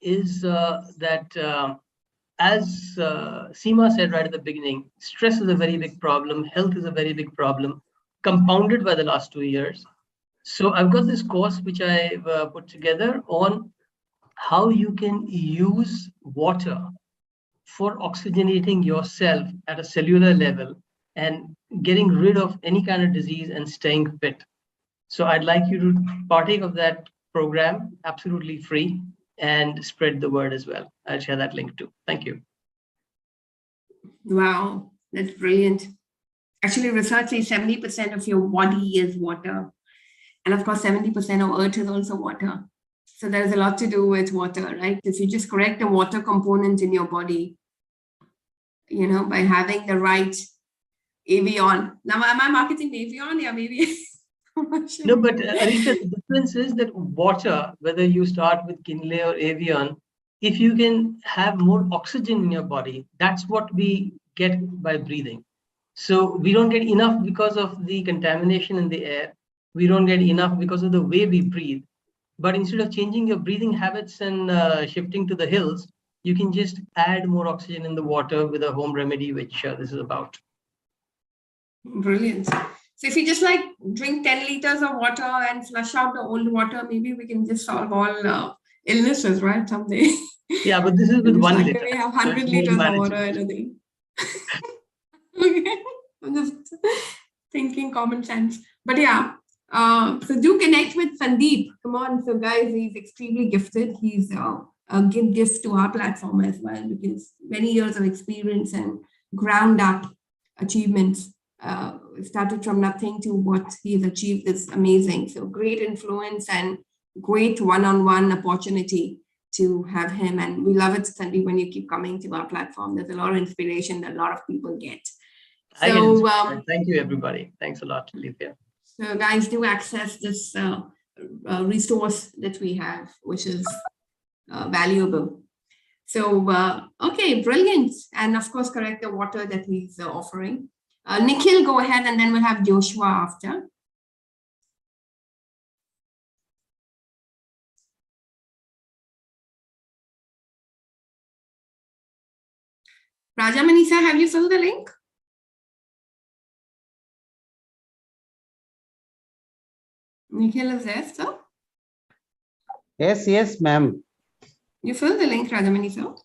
is that as Seema said right at the beginning, stress is a very big problem, health is a very big problem, compounded by the last 2 years. So I've got this course which I've put together on how you can use water for oxygenating yourself at a cellular level and getting rid of any kind of disease and staying fit. So I'd like you to partake of that program, absolutely free, and spread the word as well. I'll share that link too. Thank you. Wow, that's brilliant. Actually, research says 70% of your body is water. And of course, 70% of earth is also water. So there's a lot to do with water, right? If you just correct the water component in your body, you know, by having the right Avion. Now, am I marketing Avion? Yeah, maybe. No, but Arisha, the difference is that water, whether you start with Kinley or Avion, if you can have more oxygen in your body, that's what we get by breathing. So we don't get enough because of the contamination in the air. We don't get enough because of the way we breathe. But instead of changing your breathing habits and shifting to the hills, you can just add more oxygen in the water with a home remedy, which this is about. Brilliant. So if you just like drink 10 liters of water and flush out the old water, maybe we can just solve all illnesses, right? Someday. Yeah, but this is with 1 like liter. We have 100 liters of water and a thing. Okay. I'm just thinking common sense. But yeah, so do connect with Sandeep. Come on. So guys, he's extremely gifted. He's a gift to our platform as well, because many years of experience and ground up achievements. Started from nothing to what he's achieved is amazing. So great influence and great one-on-one opportunity to have him. And we love it, Sandeep, when you keep coming to our platform. There's a lot of inspiration that a lot of people get. So thank you, everybody. Thanks a lot, Alithia. So guys, do access this resource that we have, which is valuable. So, okay, brilliant. And of course, correct the water that he's offering. Nikhil, go ahead, and then we'll have Joshua after. Raja Manisa, have you filled the link? Nikhil is there, sir? Yes, ma'am. You filled the link, Raja Manisa?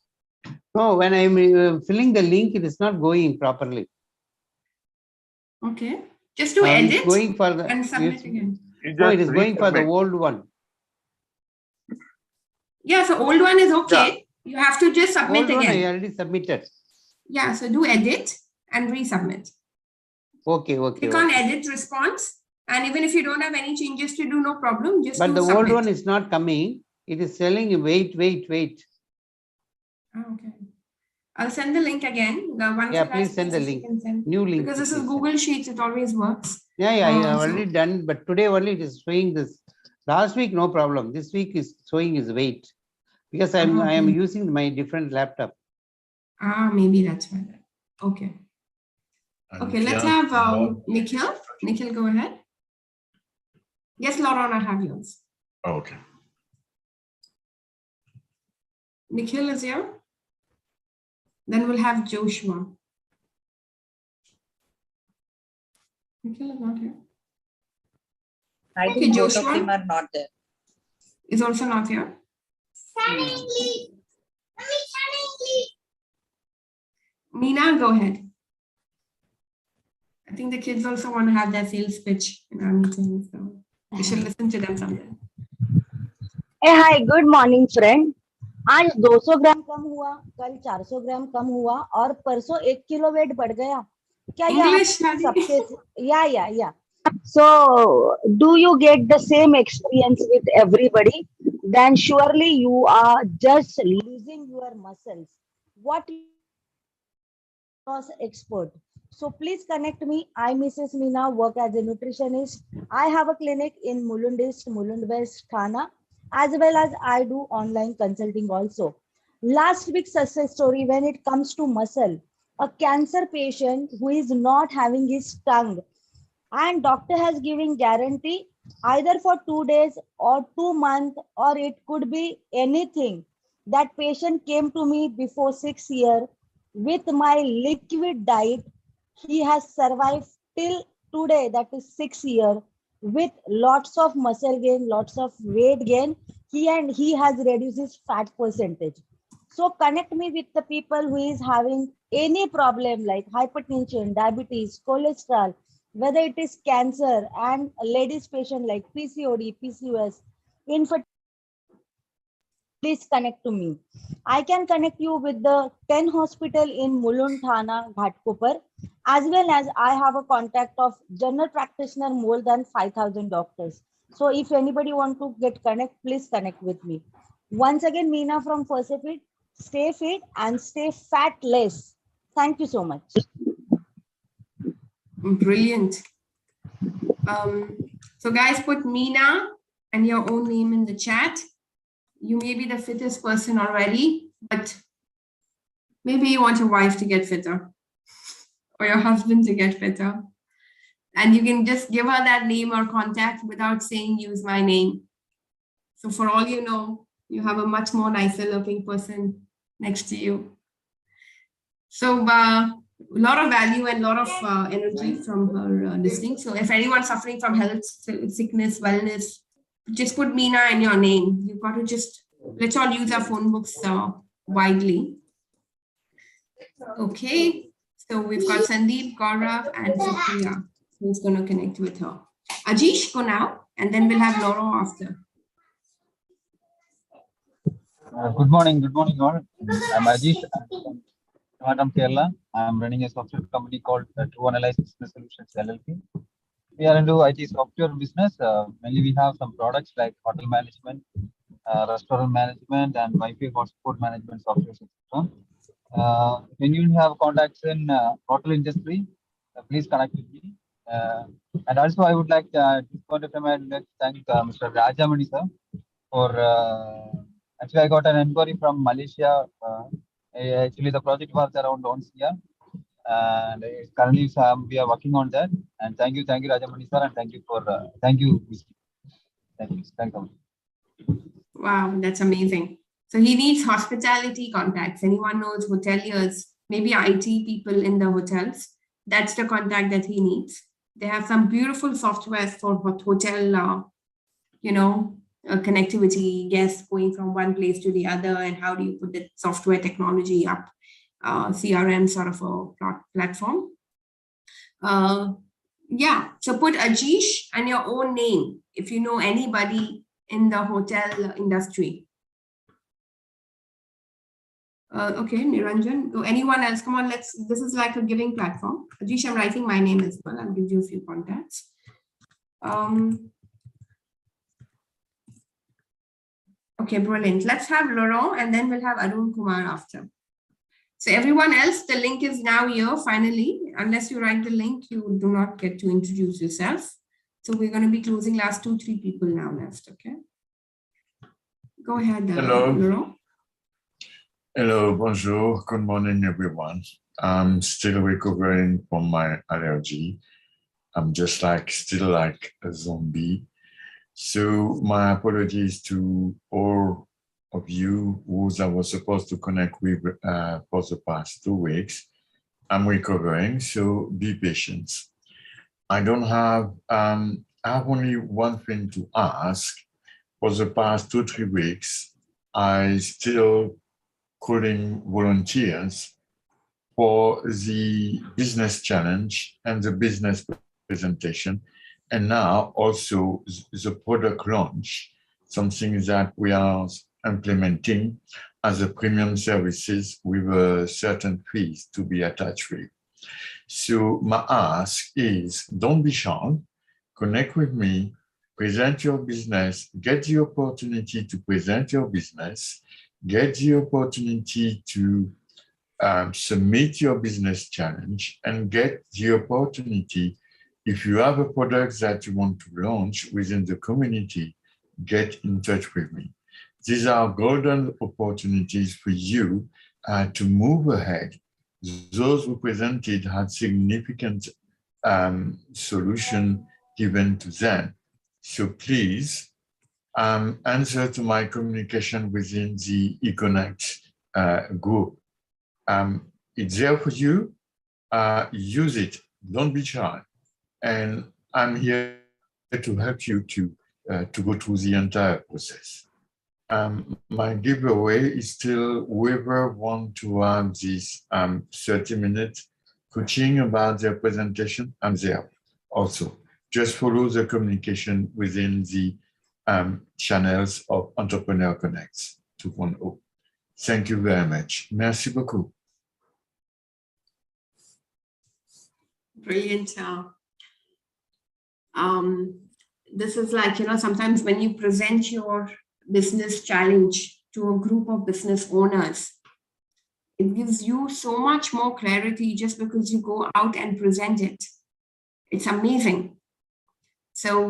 No, when I'm filling the link, it is not going properly. Okay. Just to edit going for the, and submit again. No, it is going for the old one. Yeah, so old one is okay. Yeah. You have to just submit old again. One I already submitted. Yeah, so do edit and resubmit. Okay. Click on edit response. And even if you don't have any changes to do, no problem. Just but the submit. old one is not coming. It is telling wait. Oh, okay. I'll send the link again. Please send the link. New link. Because this is Google Sheets, it always works. Yeah, I have already done, but today only it is showing this. Last week, no problem. This week is showing is wait. Because I am using my different laptop. Maybe that's why. Okay. Okay, let's have Nikhil. Nikhil, go ahead. Yes, Lauren, I have yours. Okay. Nikhil is here. Then we'll have Joshua. Nikhil is not here. I think both of them are not there. Is also not here. Meena, go ahead. I think the kids also want to have their sales pitch in our meeting, so we should listen to them someday. Hey, hi, good morning, friend. आज 200 ग्राम का कम हुआ, कल 400 ग्राम कम हुआ और परसों 1 kilo weight बढ़ गया क्या? English, yeah. So do you get the same experience with everybody? Then surely you are just losing your muscles. What loss expert? So please connect me. I, Mrs. Meena, work as a nutritionist. I have a clinic in Mulund East, Mulund West, Thana, as well as I do online consulting also. Last week's success story when it comes to muscle, a cancer patient who is not having his tongue, and doctor has given guarantee either for 2 days or 2 months, or it could be anything. That patient came to me before 6 years with my liquid diet. He has survived till today, that is 6 years, with lots of muscle gain, lots of weight gain. He has reduced his fat percentage. So connect me with the people who is having any problem like hypertension, diabetes, cholesterol, whether it is cancer, and a ladies patient like PCOD, PCOS, infertility. Please connect to me. I can connect you with the 10 hospital in Mulund, Thana, Ghatkopar, as well as I have a contact of general practitioner more than 5,000 doctors. So if anybody want to get connect, please connect with me. Once again, Meena from Persefit. Stay fit and stay fatless. Thank you so much. Brilliant. So guys, put Meena and your own name in the chat. You may be the fittest person already, but maybe you want your wife to get fitter or your husband to get fitter. And you can just give her that name or contact without saying use my name. So for all you know, you have a much more nicer looking person next to you. So a lot of value and a lot of energy from her listening. So if anyone's suffering from health, sickness, wellness, just put Meena in your name. You've got to just, let's all use our phone books widely. Okay, so we've got Sandeep, Gaurav, and Supriya, who's going to connect with her. Ajish, go now, and then we'll have Laura after. Good morning all. I'm Ajish. I'm from Kerala. I'm running a software company called True Analysis Business Solutions LLP. We are into IT software business. Mainly we have some products like hotel management, restaurant management, and Wi-Fi hotspot management software system. When you have contacts in hotel industry, please connect with me. And also I would like at this point of time I would like to thank Mr. Rajamani sir for actually I got an inquiry from Malaysia. Actually the project was around 1 year. And currently we are working on that. And thank you Rajamani sir, and thank you. Thank you. Wow, that's amazing. So he needs hospitality contacts. Anyone knows hoteliers, maybe IT people in the hotels. That's the contact that he needs. They have some beautiful software for hotel, connectivity, guests going from one place to the other, and how do you put the software technology up, CRM sort of a platform. Yeah, so put Ajish and your own name if you know anybody in the hotel industry. Okay, Niranjan. So anyone else? Come on, this is like a giving platform. Ajish, I'm writing my name as well. I'll give you a few contacts. Okay, brilliant. Let's have Laurent and then we'll have Arun Kumar after. So everyone else, the link is now here finally. Unless you write the link, you do not get to introduce yourself. So we're going to be closing last 2-3 people now left, okay? Go ahead, Laurent. Hello, bonjour, good morning, everyone. I'm still recovering from my allergy. I'm just still like a zombie. So my apologies to all of you who I was supposed to connect with for the past 2 weeks. I'm recovering, so be patient. I have only one thing to ask. For the past 2-3 weeks, I still calling volunteers for the business challenge and the business presentation, and now also the product launch, something that we are implementing as a premium services with a certain fees to be attached with. So my ask is, don't be shy, connect with me, present your business, get the opportunity to present your business, get the opportunity to submit your business challenge, and get the opportunity, if you have a product that you want to launch within the community, get in touch with me. These are golden opportunities for you to move ahead. Those who presented had significant solution given to them. So please answer to my communication within the eConnect group. It's there for you. Use it. Don't be shy. And I'm here to help you to go through the entire process. My giveaway is still whoever want to have this 30-minute coaching about their presentation, I'm there also. Just follow the communication within the channels of Entrepreneur Connect 2.0. Thank you very much. Merci beaucoup. Brilliant. This is like, sometimes when you present your business challenge to a group of business owners, it gives you so much more clarity just because you go out and present it. It's amazing. So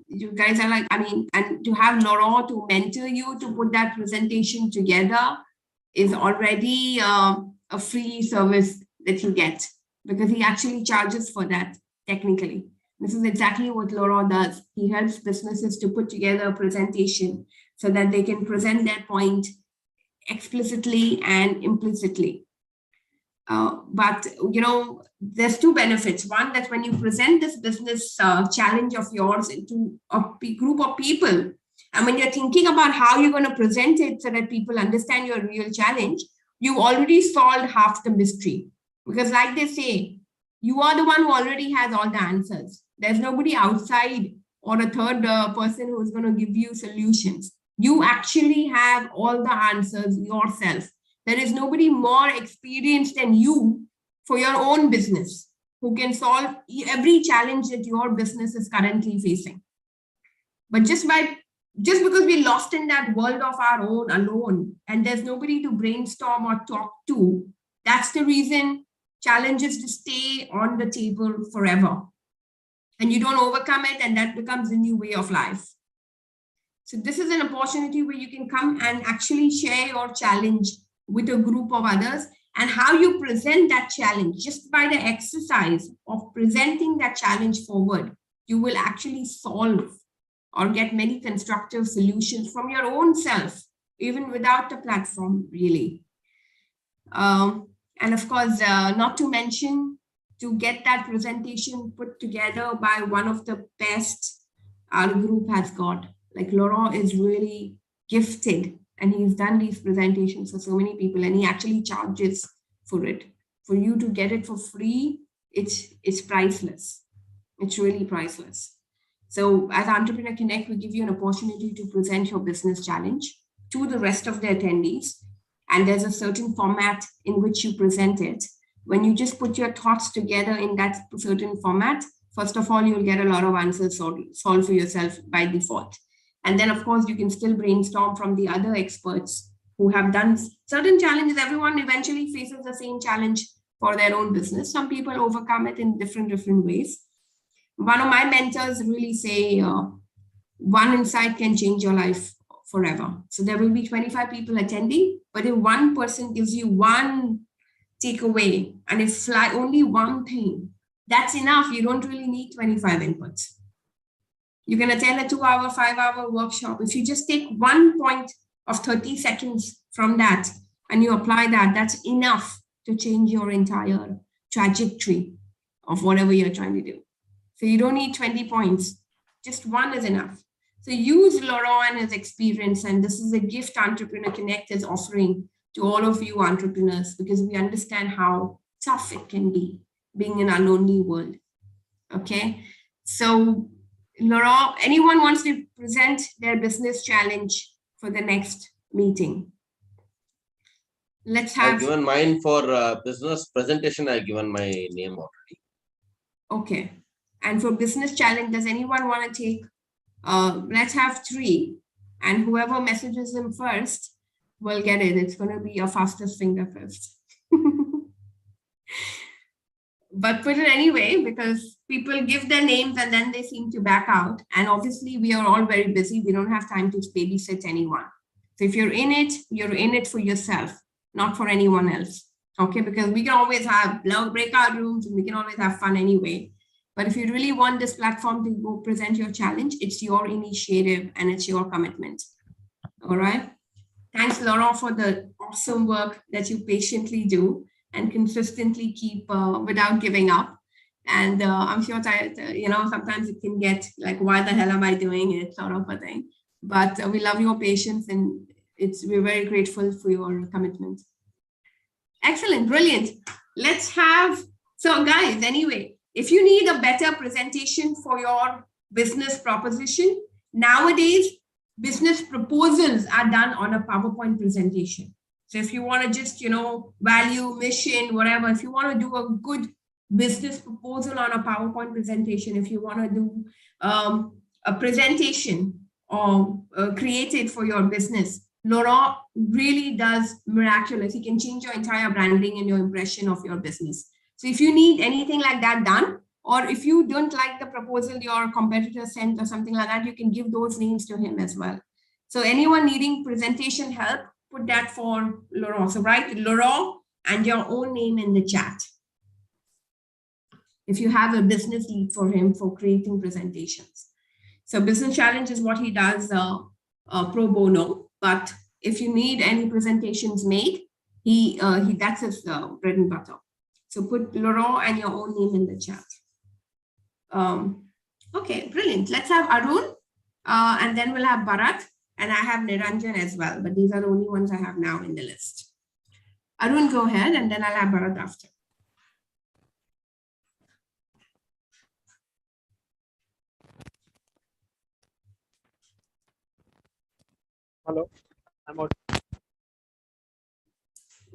you guys are like, and to have Laurent to mentor you to put that presentation together is already a free service that you get, because he actually charges for that technically. This is exactly what Laurent does. He helps businesses to put together a presentation so that they can present their point explicitly and implicitly. But there's two benefits. One, that when you present this business challenge of yours into a group of people, and when you're thinking about how you're going to present it so that people understand your real challenge, you've already solved half the mystery. Because like they say, you are the one who already has all the answers. There's nobody outside or a third person who's going to give you solutions. You actually have all the answers yourself. There is nobody more experienced than you for your own business who can solve every challenge that your business is currently facing. But just because we lost in that world of our own alone, and there's nobody to brainstorm or talk to, that's the reason challenges to stay on the table forever. And you don't overcome it, and that becomes a new way of life. So this is an opportunity where you can come and actually share your challenge with a group of others, and how you present that challenge. Just by the exercise of presenting that challenge forward, you will actually solve or get many constructive solutions from your own self, even without the platform, really. And of course, not to mention, to get that presentation put together by one of the best our group has got. Like Laurent is really gifted, and he's done these presentations for so many people, and he actually charges for it. For you to get it for free, it's priceless. It's really priceless. So as Entrepreneur Connect, we give you an opportunity to present your business challenge to the rest of the attendees. And there's a certain format in which you present it. When you just put your thoughts together in that certain format, first of all, you'll get a lot of answers solved for yourself by default. And then, of course, you can still brainstorm from the other experts who have done certain challenges. Everyone eventually faces the same challenge for their own business. Some people overcome it in different ways. One of my mentors really say, one insight can change your life forever. So there will be 25 people attending, but if one person gives you one takeaway, and it's like only one thing, that's enough. You don't really need 25 inputs. You can attend a 2-hour, 5-hour workshop. If you just take 1 point of 30 seconds from that and you apply that, that's enough to change your entire trajectory of whatever you're trying to do. So you don't need 20 points. Just one is enough. So use Laurent and his experience. And this is a gift Entrepreneur Connect is offering to all of you entrepreneurs, because we understand how tough it can be being in a lonely world. Okay. So Laurent, anyone wants to present their business challenge for the next meeting. Let's I've have, given mine for business presentation. I've given my name already. okay. And for business challenge, does anyone want to take, let's have 3, and whoever messages them first will get it. It's going to be your fastest finger first. But put it anyway, because people give their names and then they seem to back out. And obviously we are all very busy. We don't have time to babysit anyone. So if you're in it for yourself, not for anyone else. Okay, because we can always have breakout rooms and we can always have fun anyway. But if you really want this platform to go present your challenge, it's your initiative and it's your commitment. All right. Thanks, Laurent, for the awesome work that you patiently do and consistently keep without giving up. And I'm sure that, sometimes it can get like, why the hell am I doing it, sort of a thing. But we love your patience and we're very grateful for your commitment. Excellent, brilliant. Let's have, so guys, anyway, if you need a better presentation for your business proposition, nowadays, business proposals are done on a PowerPoint presentation. So if you want to just, value, mission, whatever, if you want to do a good business proposal on a PowerPoint presentation, if you want to do a presentation or created for your business, Laurent really does miraculous. He can change your entire branding and your impression of your business. So if you need anything like that done, or if you don't like the proposal your competitor sent or something like that, you can give those names to him as well. So anyone needing presentation help, put that for Laurent. So write Laurent and your own name in the chat. If you have a business lead for him for creating presentations. So business challenge is what he does pro bono. But if you need any presentations made, that's his bread and butter. So put Laurent and your own name in the chat. Okay, brilliant. Let's have Arun, and then we'll have Bharat, and I have Niranjan as well, but these are the only ones I have now in the list. Arun, go ahead, and then I'll have Bharat after. Hello, I'm out.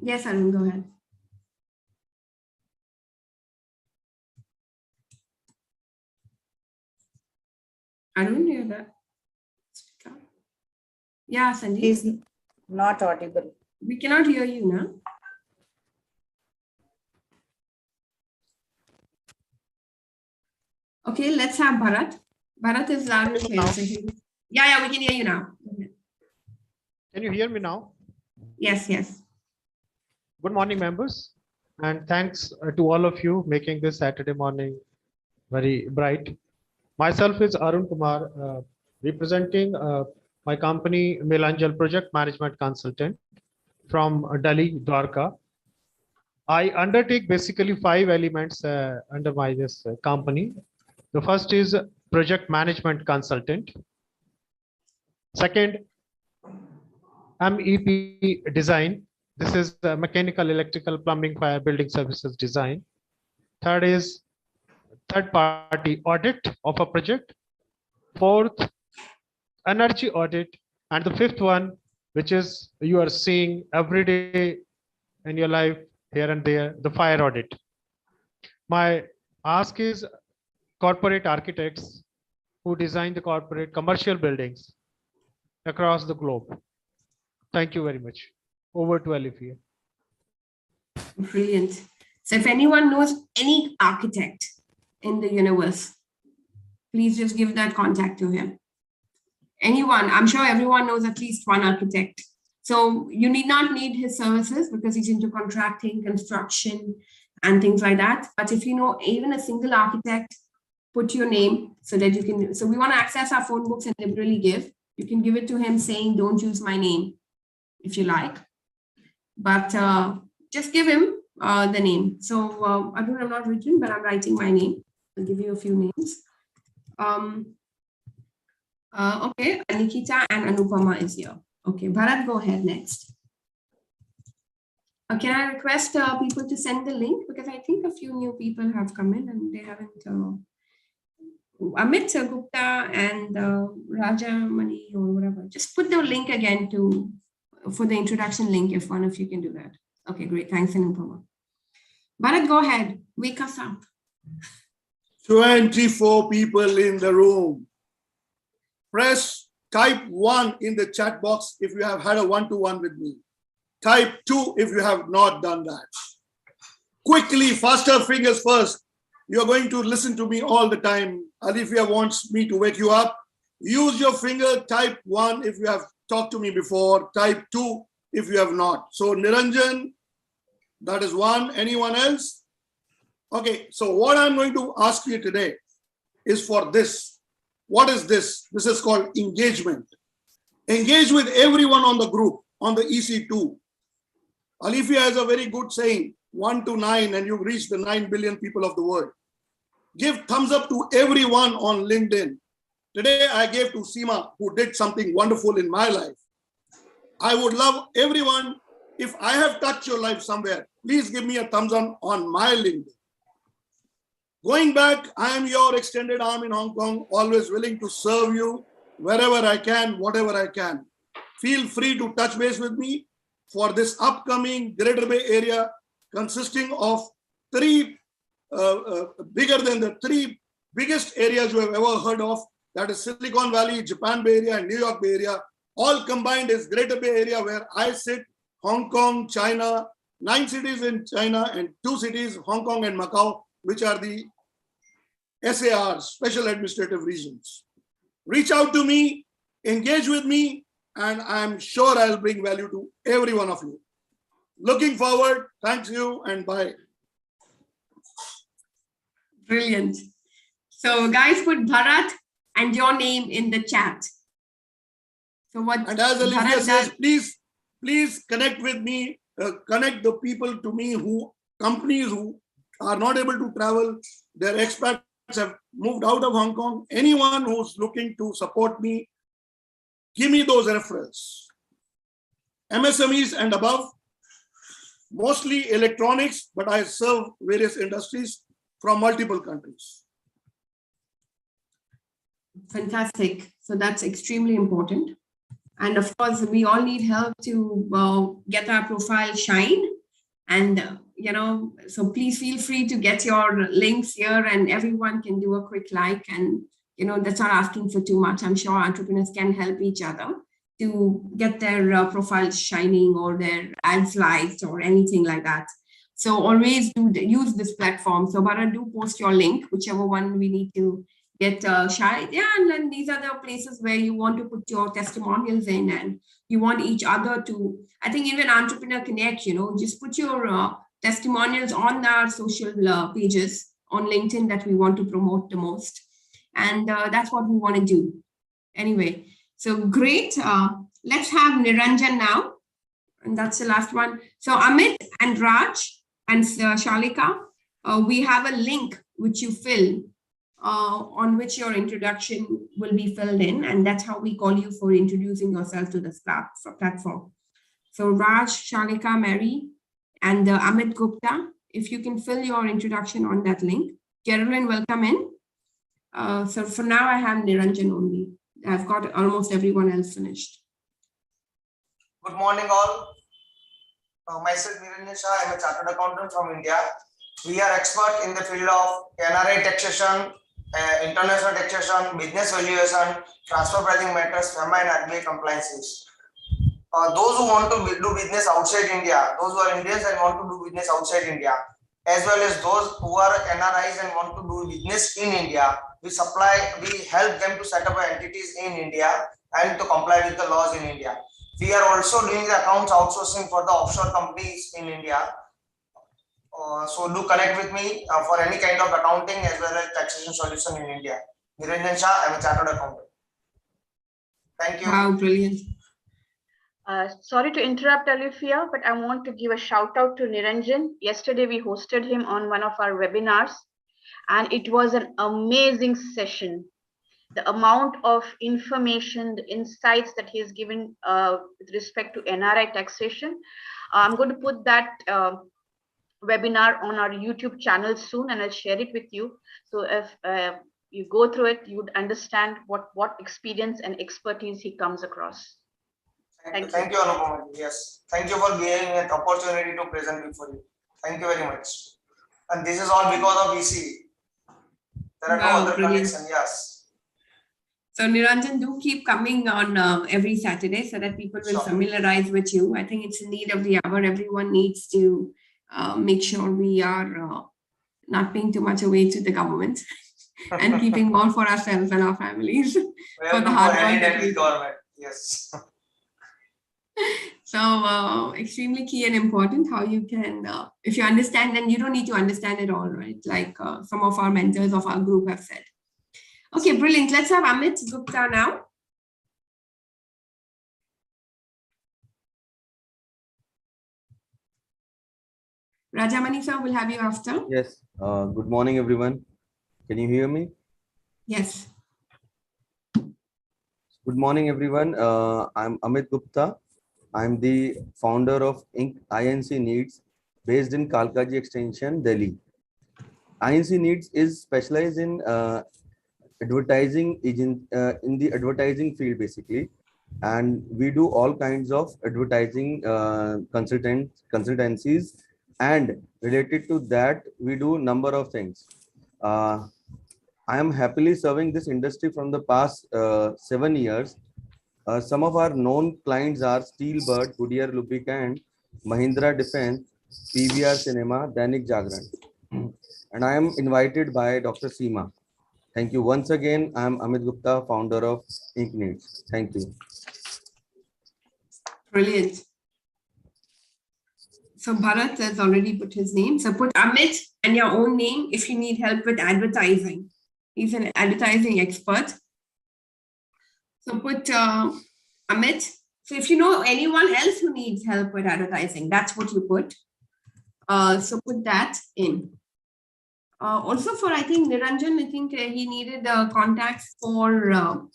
Yes, Arun, go ahead. Arun, you're there. Yeah, Sandeep. He's not audible. We cannot hear you now. Okay, let's have Bharat. Bharat is loud and clear. So yeah, we can hear you now. Can you hear me now? Yes, yes. Good morning, members. And thanks to all of you making this Saturday morning very bright. Myself is Arun Kumar, representing my company, Milanjal Project Management Consultant from Delhi, Dwarka. I undertake basically 5 elements under my this company. The first is project management consultant. Second, MEP design. This is mechanical, electrical, plumbing, fire, building services design. Third is third-party audit of a project. Fourth, energy audit. And the fifth one, which is you are seeing every day in your life here and there, the fire audit. My ask is corporate architects who design the corporate commercial buildings across the globe. Thank you very much. Over to Alifia. Brilliant. So if anyone knows any architect in the universe, please just give that contact to him. Anyone, I'm sure everyone knows at least one architect. So you need not need his services because he's into contracting, construction, and things like that. But if you know even a single architect, put your name so that you can, so we want to access our phone books and liberally give. You can give it to him saying, don't use my name if you like. But just give him the name. So I don't have not written, but I'm writing my name. I'll give you a few names. Okay, Nikita and Anupama is here. Okay, Bharat, go ahead next. Can I request people to send the link? Because I think a few new people have come in and they haven't. Amit Gupta and Raja Mani or whatever. Just put the link again to for the introduction link, if one of you can do that. Okay, great. Thanks, Anupama. Bharat, go ahead. Wake us up. 24 people in the room. Type 1 in the chat box if you have had a one-to-one with me. Type 2 if you have not done that. Quickly, faster, fingers first. You're going to listen to me all the time. Alifia wants me to wake you up. Use your finger, type 1 if you have talked to me before. Type 2 if you have not. So Niranjan, that is 1. Anyone else? Okay, so what I'm going to ask you today is for this. What is this? This is called engagement. Engage with everyone on the group, on the EC2. Alifia has a very good saying, 1 to 9, and you've reached the 9 billion people of the world. Give thumbs up to everyone on LinkedIn. Today, I gave to Seema, who did something wonderful in my life. I would love everyone, if I have touched your life somewhere, please give me a thumbs up on my LinkedIn. Going back, I am your extended arm in Hong Kong, always willing to serve you wherever I can, whatever I can. Feel free to touch base with me for this upcoming Greater Bay Area, consisting of 3 bigger than the 3 biggest areas you have ever heard of. That is Silicon Valley, Japan Bay Area, and New York Bay Area. All combined is Greater Bay Area, where I sit, Hong Kong, China, 9 cities in China, and 2 cities, Hong Kong and Macau, which are the SARs, Special Administrative Regions. Reach out to me, engage with me, and I'm sure I'll bring value to every one of you. Looking forward. Thank you and bye. Brilliant. So guys, put Bharat and your name in the chat. So what? And as Olivia says, please connect with me, connect the people to me companies who are not able to travel, their expats have moved out of Hong Kong. Anyone who's looking to support me, give me those referrals. MSMEs and above, mostly electronics, but I serve various industries from multiple countries. Fantastic. So that's extremely important. And of course, we all need help to get our profile shine. And, so please feel free to get your links here, and everyone can do a quick like. And, that's not asking for too much. I'm sure entrepreneurs can help each other to get their profiles shining or their ads liked or anything like that. So always use this platform. So Bharat, do post your link, whichever one we need to get shy. Yeah, and then these are the places where you want to put your testimonials in, and you want each other to, I think even Entrepreneur Connect, just put your testimonials on our social pages on LinkedIn that we want to promote the most. And that's what we want to do. Anyway, so great. Let's have Niranjan now. And that's the last one. So Amit and Raj and Shalika, we have a link which you fill on which your introduction will be filled in. And that's how we call you for introducing yourself to this platform. So Raj, Shalika, Mary, and Amit Gupta, if you can fill your introduction on that link. Carolyn, welcome in. So for now, I have Niranjan only. I've got almost everyone else finished. Good morning, all. Myself, Niranjan Shah. I'm a chartered accountant from India. We are expert in the field of NRI taxation, international taxation, business valuation, transfer pricing matters, FEMA and RBI compliances. Those who want to do business outside India, those who are Indians and want to do business outside India, as well as those who are NRIs and want to do business in India, we help them to set up entities in India and to comply with the laws in India. We are also doing the accounts outsourcing for the offshore companies in India. So do connect with me for any kind of accounting as well as taxation solution in India. Niranjan Shah, I'm a chartered accountant. Thank you. Wow, brilliant. Sorry to interrupt, Alifia, but I want to give a shout out to Niranjan. Yesterday, we hosted him on one of our webinars, and it was an amazing session. The amount of information, the insights that he has given with respect to NRI taxation. I'm going to put that webinar on our YouTube channel soon, and I'll share it with you. So if you go through it, you would understand what experience and expertise he comes across. Thank you, Anupama. Yes. Thank you for giving an opportunity to present before you. Thank you very much. And this is all because of EC. There are no Wow, other brilliant. conditions. Yes. So Niranjan, do keep coming on every Saturday so that people will familiarize with you. I think it's a need of the hour. Everyone needs to make sure we are not paying too much away to the government and keeping more for ourselves and our families for the hard work that we do. Government. Yes. So extremely key and important how you can, if you understand, then you don't need to understand it all, right? Like some of our mentors of our group have said. Okay, brilliant. Let's have Amit Gupta now. Rajamani sir, will have you after. Yes. Good morning, everyone. Can you hear me? Yes. Good morning, everyone. I'm Amit Gupta. I'm the founder of INC Needs based in Kalkaji Extension, Delhi. INC Needs is specialized in advertising in the advertising field, basically. And we do all kinds of advertising consultancies, and related to that, we do a number of things. I am happily serving this industry from the past 7 years. Some of our known clients are Steelbird, Goodyear Lubricant, Mahindra Defense, PVR Cinema, Dainik Jagran. And I am invited by Dr. Seema. Thank you once again. I am Amit Gupta, founder of Inc. Needs. Thank you. Brilliant. So Bharat has already put his name. So put Amit and your own name if you need help with advertising. He's an advertising expert. So put Amit. So if you know anyone else who needs help with advertising, that's what you put. So put that in. Also for, I think, Niranjan, I think he needed contacts for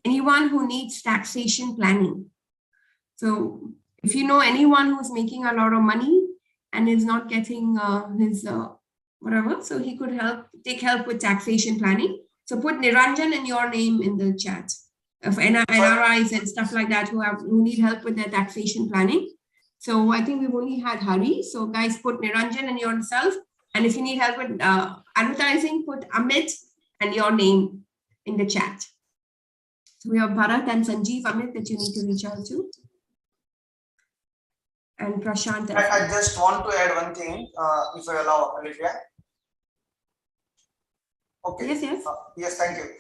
anyone who needs taxation planning. So if you know anyone who's making a lot of money and is not getting his whatever, so he could take help with taxation planning. So put Niranjan and your name in the chat of NRIs and stuff like that who need help with their taxation planning. So I think we've only had Hari. So guys, put Niranjan and yourself. And if you need help with advertising, put Amit and your name in the chat. So we have Bharat and Sanjeev, Amit, that you need to reach out to. And Prashant. I just want to add one thing, if I allow, Olivia. Okay. Yes, yes. Yes, thank you.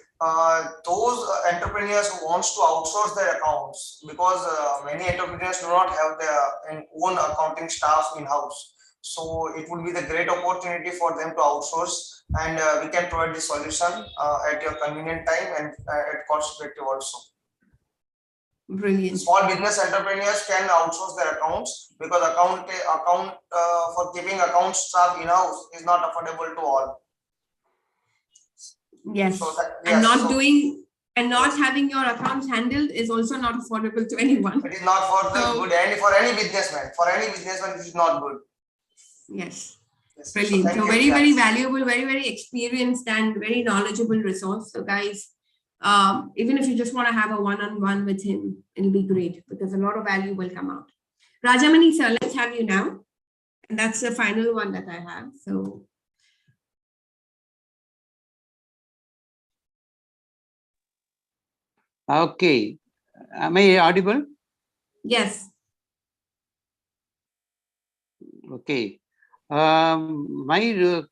Those entrepreneurs who wants to outsource their accounts, because many entrepreneurs do not have their own accounting staff in-house. So it would be the great opportunity for them to outsource, and we can provide the solution at your convenient time and at cost effective also. Brilliant. Small business entrepreneurs can outsource their accounts because account for keeping account staff in-house is not affordable to all. Yes. So and not having your accounts handled is also not affordable to anyone. It is not for the good, and for any businessman. For any businessman, it is not good. Yes. Brilliant. So very, very valuable, very, very experienced and very knowledgeable resource. So guys, even if you just want to have a one-on-one with him, it'll be great because a lot of value will come out. Rajamani sir, let's have you now. And that's the final one that I have. So. Okay. Am I audible? Yes. Okay. My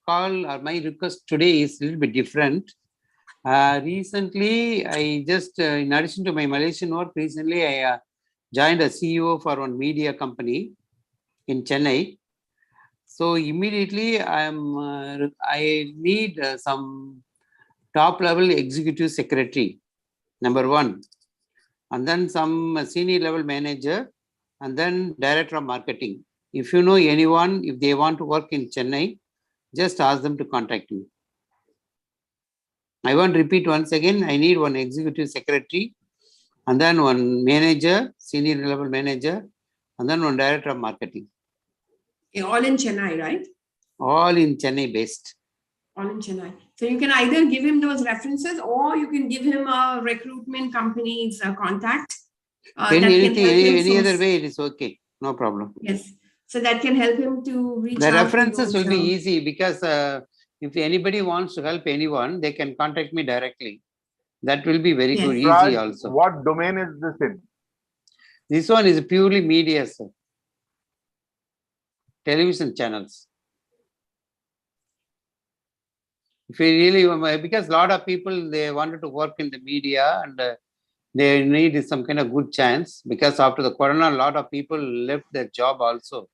call or my request today is a little bit different. Recently, I just, in addition to my Malaysian work, recently I joined a CEO for one media company in Chennai. So immediately I need some top level executive secretary, number one, and then some senior level manager, and then director of marketing. If you know anyone, if they want to work in Chennai, just ask them to contact me. I want to repeat once again, I need one executive secretary, and then one manager, senior level manager, and then one director of marketing. All in Chennai, right? All in Chennai based. All in Chennai. So you can either give him those references or you can give him a recruitment company's contact that can help him any other source. way, it is okay. No problem. Yes. So that can help him to reach The out references to will those, be easy because if anybody wants to help anyone, they can contact me directly. That will be very good, Yes. easy also. What domain is this in? This one is purely media, sir. Television channels. If you really, because a lot of people, they wanted to work in the media and they need some kind of good chance, because after the corona, a lot of people left their job also,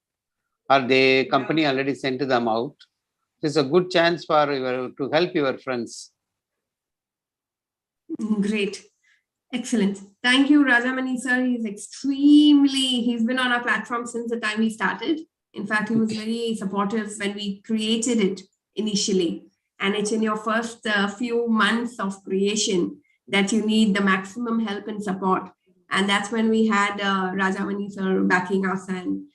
or the company already sent them out. It's a good chance for to help your friends. Great. Excellent. Thank you, Rajamani sir. He's been on our platform since the time we started. In fact, he was very supportive when we created it initially. And it's in your first few months of creation that you need the maximum help and support. And that's when we had Rajamani sir backing us and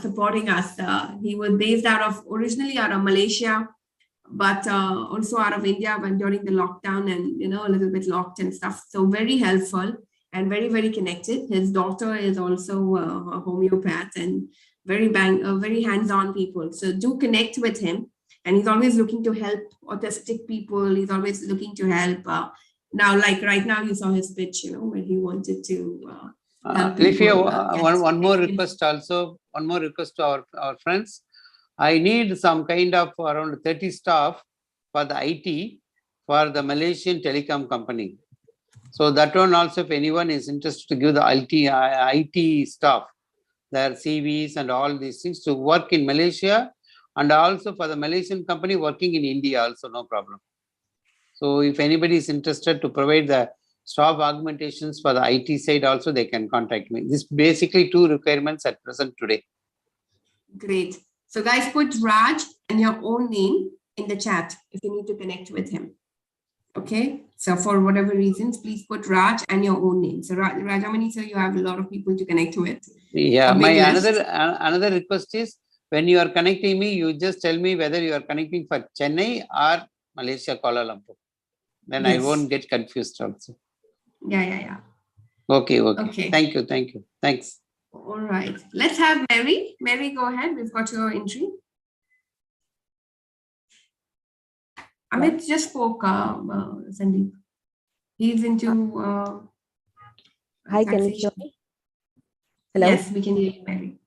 supporting us. He was based originally out of Malaysia, but also out of India when during the lockdown and, a little bit locked and stuff. So very helpful and very, very connected. His daughter is also a homeopath and very hands-on people. So do connect with him. And he's always looking to help autistic people. He's always looking to help. Now, like right now, you saw his pitch, when he wanted to help people. One more request also. One more request to our friends. I need some kind of around 30 staff for the IT for the Malaysian telecom company. So that one also, if anyone is interested to give the IT staff, their CVs and all these things to work in Malaysia, and also for the Malaysian company working in India also, no problem. So if anybody is interested to provide the staff augmentations for the IT side also, they can contact me. This basically 2 requirements at present today. Great. So guys, put Raj and your own name in the chat if you need to connect with him. Okay. So for whatever reasons, please put Raj and your own name. So Rajamani sir, you have a lot of people to connect with. Yeah. My another request is, when you are connecting me, you just tell me whether you are connecting for Chennai or Malaysia, Kuala Lumpur. Then yes. I won't get confused also. Yeah. Okay. Thank you. Thanks. All right. Let's have Mary. Mary, go ahead. We've got your entry. Amit just spoke, Sandeep. He's into... Hi, can you hear me? Hello? Yes, we can hear you, Mary.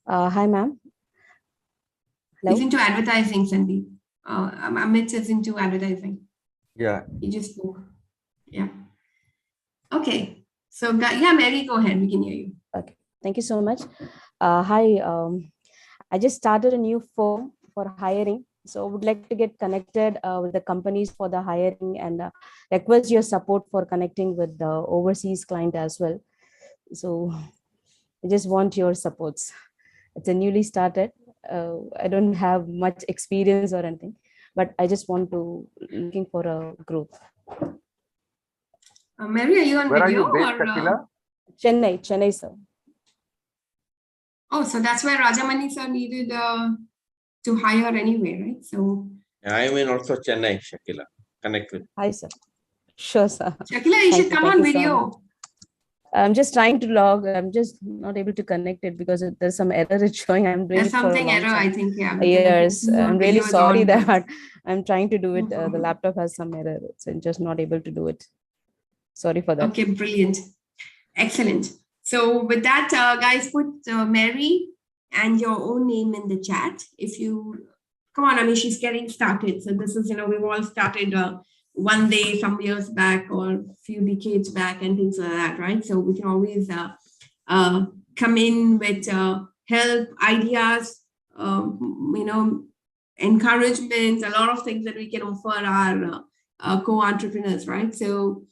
Hi, ma'am. Hello? He's into advertising, Sandeep. Amit is into advertising. Yeah. He just spoke. Yeah. Okay. So, yeah, Mary, go ahead. We can hear you. Okay. Thank you so much. Hi. I just started a new firm for hiring. So I would like to get connected with the companies for the hiring and request your support for connecting with the overseas client as well. So I just want your supports. It's a newly started. I don't have much experience or anything, but I just want to looking for a group. Mary, are you on Where video? Are you based, or, Chennai, sir. Oh, so that's where Rajamani sir needed to hire anyway, right? So I am in also Chennai, Shakila. Connect with. Hi, sir. Sure, sir. Shakila, you should come on video. So I'm just trying to log. I'm just not able to connect it because there's some error it's showing. I'm doing There's it for something a long error, time. I think. Yeah. Yes, I'm really sorry that I'm trying to do it. No The laptop has some error, so I'm just not able to do it. Sorry for that. Okay, brilliant. Excellent. So with that, guys, put Mary and your own name in the chat. If you, come on, I mean, she's getting started. So this is, we've all started one day some years back or a few decades back and things like that, right? So we can always come in with help, ideas, encouragement, a lot of things that we can offer our co-entrepreneurs, right? So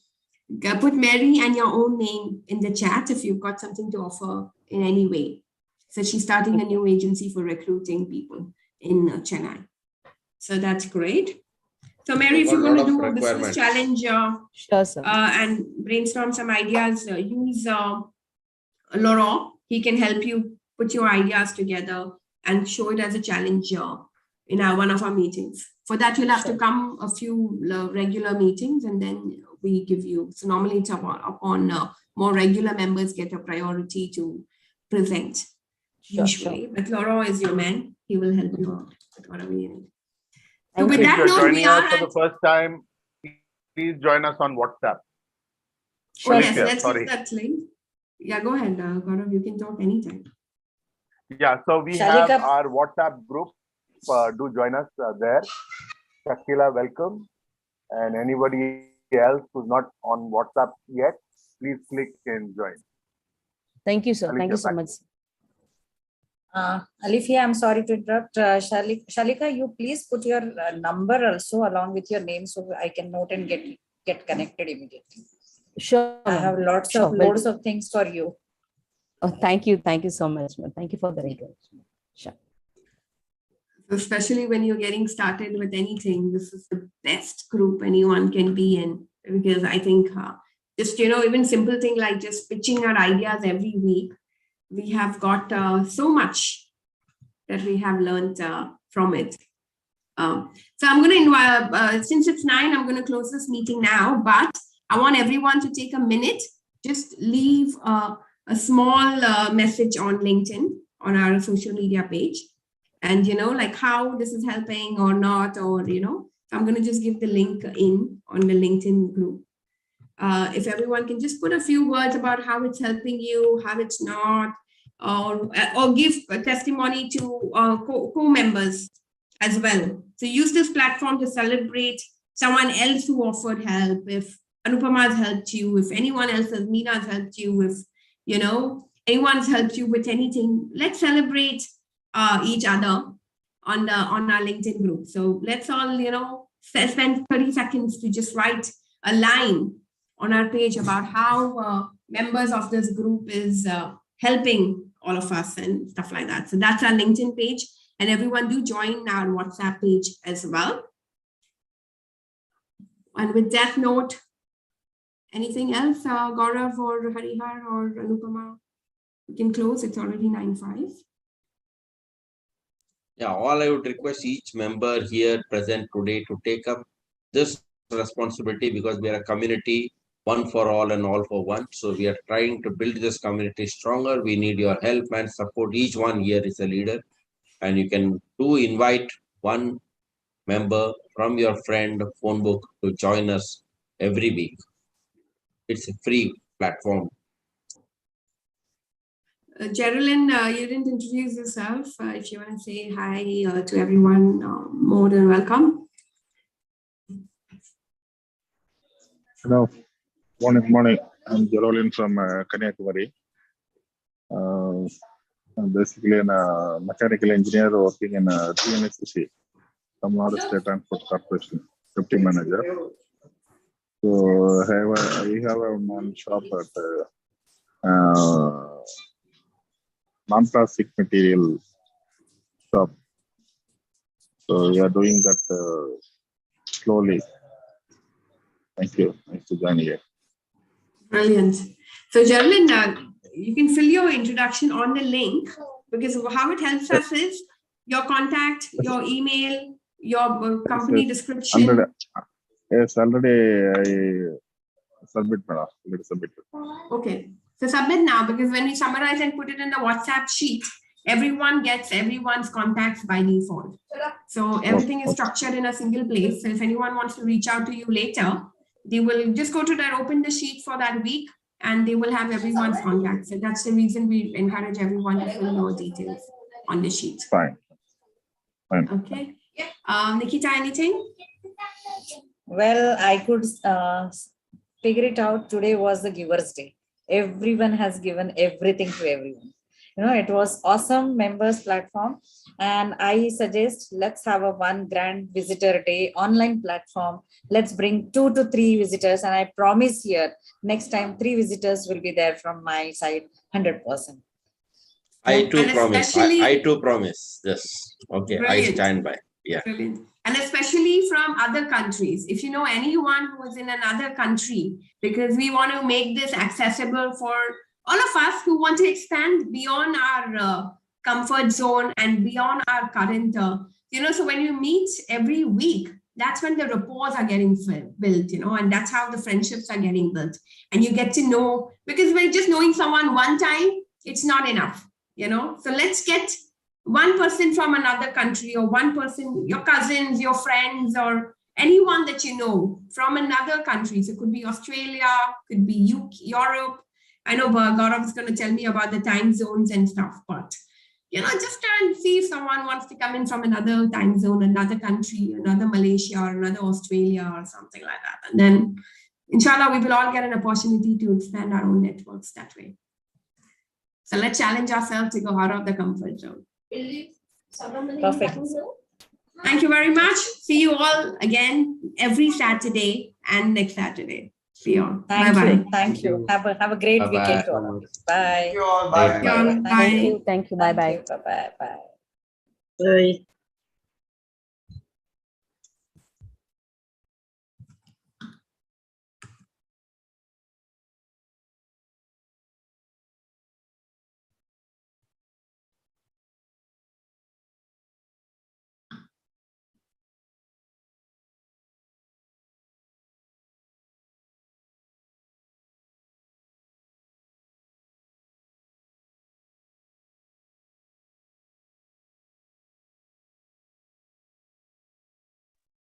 put Mary and your own name in the chat if you've got something to offer in any way. So she's starting a new agency for recruiting people in Chennai. So that's great. So Mary, if you want to do a business challenge sure, sir. And brainstorm some ideas, use Laurent. He can help you put your ideas together and show it as a challenge in one of our meetings. For that, you'll have to come a few regular meetings and then we give you. So normally it's upon more regular members get a priority to present usually. But Laura is your man. He will help you out with whatever you need. So with If that you're note, we joining are us for the first time, please join us on WhatsApp. Oh yes, Alicia, let's sorry. use that link. Yeah, go ahead, Gaurav. You can talk anytime. Yeah, so we have our WhatsApp group. Do join us there. Shakila, welcome. And anybody else who's not on WhatsApp yet, please click and join. Thank you, sir. Thank you Alicia, so back. much. Alifia, I'm sorry to interrupt. Shalika, you please put your number also along with your name so I can note and get connected immediately. Sure. I have loads of things for you. Oh, thank you. Thank you so much, ma'am. Thank you for the encouragement. Sure. Especially when you're getting started with anything, this is the best group anyone can be in, because I think just, even simple thing like just pitching our ideas every week, we have got so much that we have learned from it. So I'm going to invite, since it's 9, I'm going to close this meeting now, but I want everyone to take a minute, just leave a small message on LinkedIn on our social media page. And, like how this is helping or not, or, so I'm going to just give the link in on the LinkedIn group. If everyone can just put a few words about how it's helping you, how it's not, or give a testimony to co-members as well. So use this platform to celebrate someone else who offered help. If Anupama's helped you, if anyone else has, Meena's helped you, if, anyone's helped you with anything, let's celebrate each other on our LinkedIn group. So let's all, spend 30 seconds to just write a line on our page about how members of this group is helping all of us and stuff like that. So that's our LinkedIn page, and everyone do join our WhatsApp page as well. And with that note, anything else, Gaurav or Harihar or Anupama? We can close. It's already 9:05. Yeah, all I would request each member here present today to take up this responsibility, because we are a community, one for all and all for one. So we are trying to build this community stronger. We need your help and support. Each one here is a leader, and you can invite one member from your friend phone book to join us every week. It's a free platform. Geraldine, you didn't introduce yourself. If you want to say hi to everyone, more than welcome. Hello, morning. I'm Geraldine from Kanyakumari. I'm basically a mechanical engineer working in TNSCC, Tamil Nadu State Transport Corporation, deputy manager. So we have one shop at non-plastic material shop. So we are doing that slowly. Thank you. Nice to join here. Brilliant. So Geraldine, you can fill your introduction on the link, because how it helps us is your contact, your email, your company description. Already I submit, madam. Submit. Okay. So submit now, because when we summarize and put it in the WhatsApp sheet, everyone gets everyone's contacts by default. So everything is structured in a single place. So if anyone wants to reach out to you later, they will just go to that, open the sheet for that week, and they will have everyone's contacts. So that's the reason we encourage everyone to fill your details on the sheet. Fine. Okay. Nikita, anything? Well, I could figure it out. Today was the Giver's Day. Everyone has given everything to everyone. It was awesome members platform. And I suggest let's have a one grand visitor day online platform. Let's bring 2 to 3 visitors. And I promise here, next time 3 visitors will be there from my side, 100%. I too promise. Yes. Okay. Brilliant. I stand by. Yeah. Brilliant. And especially from other countries. If you know anyone who is in another country, because we want to make this accessible for all of us who want to expand beyond our comfort zone and beyond our current, so when you meet every week, that's when the rapports are getting built, you know, and that's how the friendships are getting built. And you get to know, because by just knowing someone one time, it's not enough, you know. So let's get one person from another country, or one person, your cousins, your friends, or anyone that you know from another country. So it could be Australia, could be UK, Europe. I know Gaurav is going to tell me about the time zones and stuff, but you know, just try and see if someone wants to come in from another time zone, another country, another Malaysia, or another Australia, or something like that. And then, inshallah, we will all get an opportunity to expand our own networks that way. So let's challenge ourselves to go out of the comfort zone. Perfect. Thank you very much. See you all again every Saturday and next Saturday. See you all. Thank Bye-bye. you. Thank you. Have a great Bye-bye. weekend to all of you. Bye. Thank you all. Bye. Thank you all. Bye. Thank you. Thank you. Bye bye. Bye bye. Bye.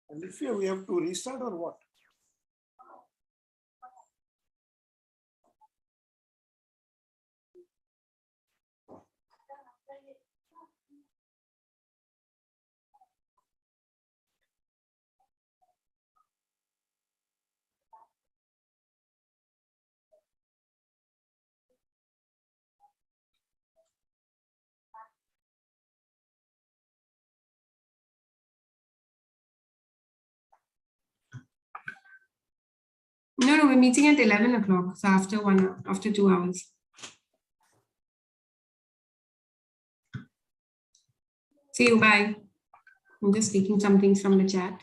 And if we have to restart or what? No, we're meeting at 11 o'clock. So after 2 hours. See you. Bye. I'm just taking some things from the chat.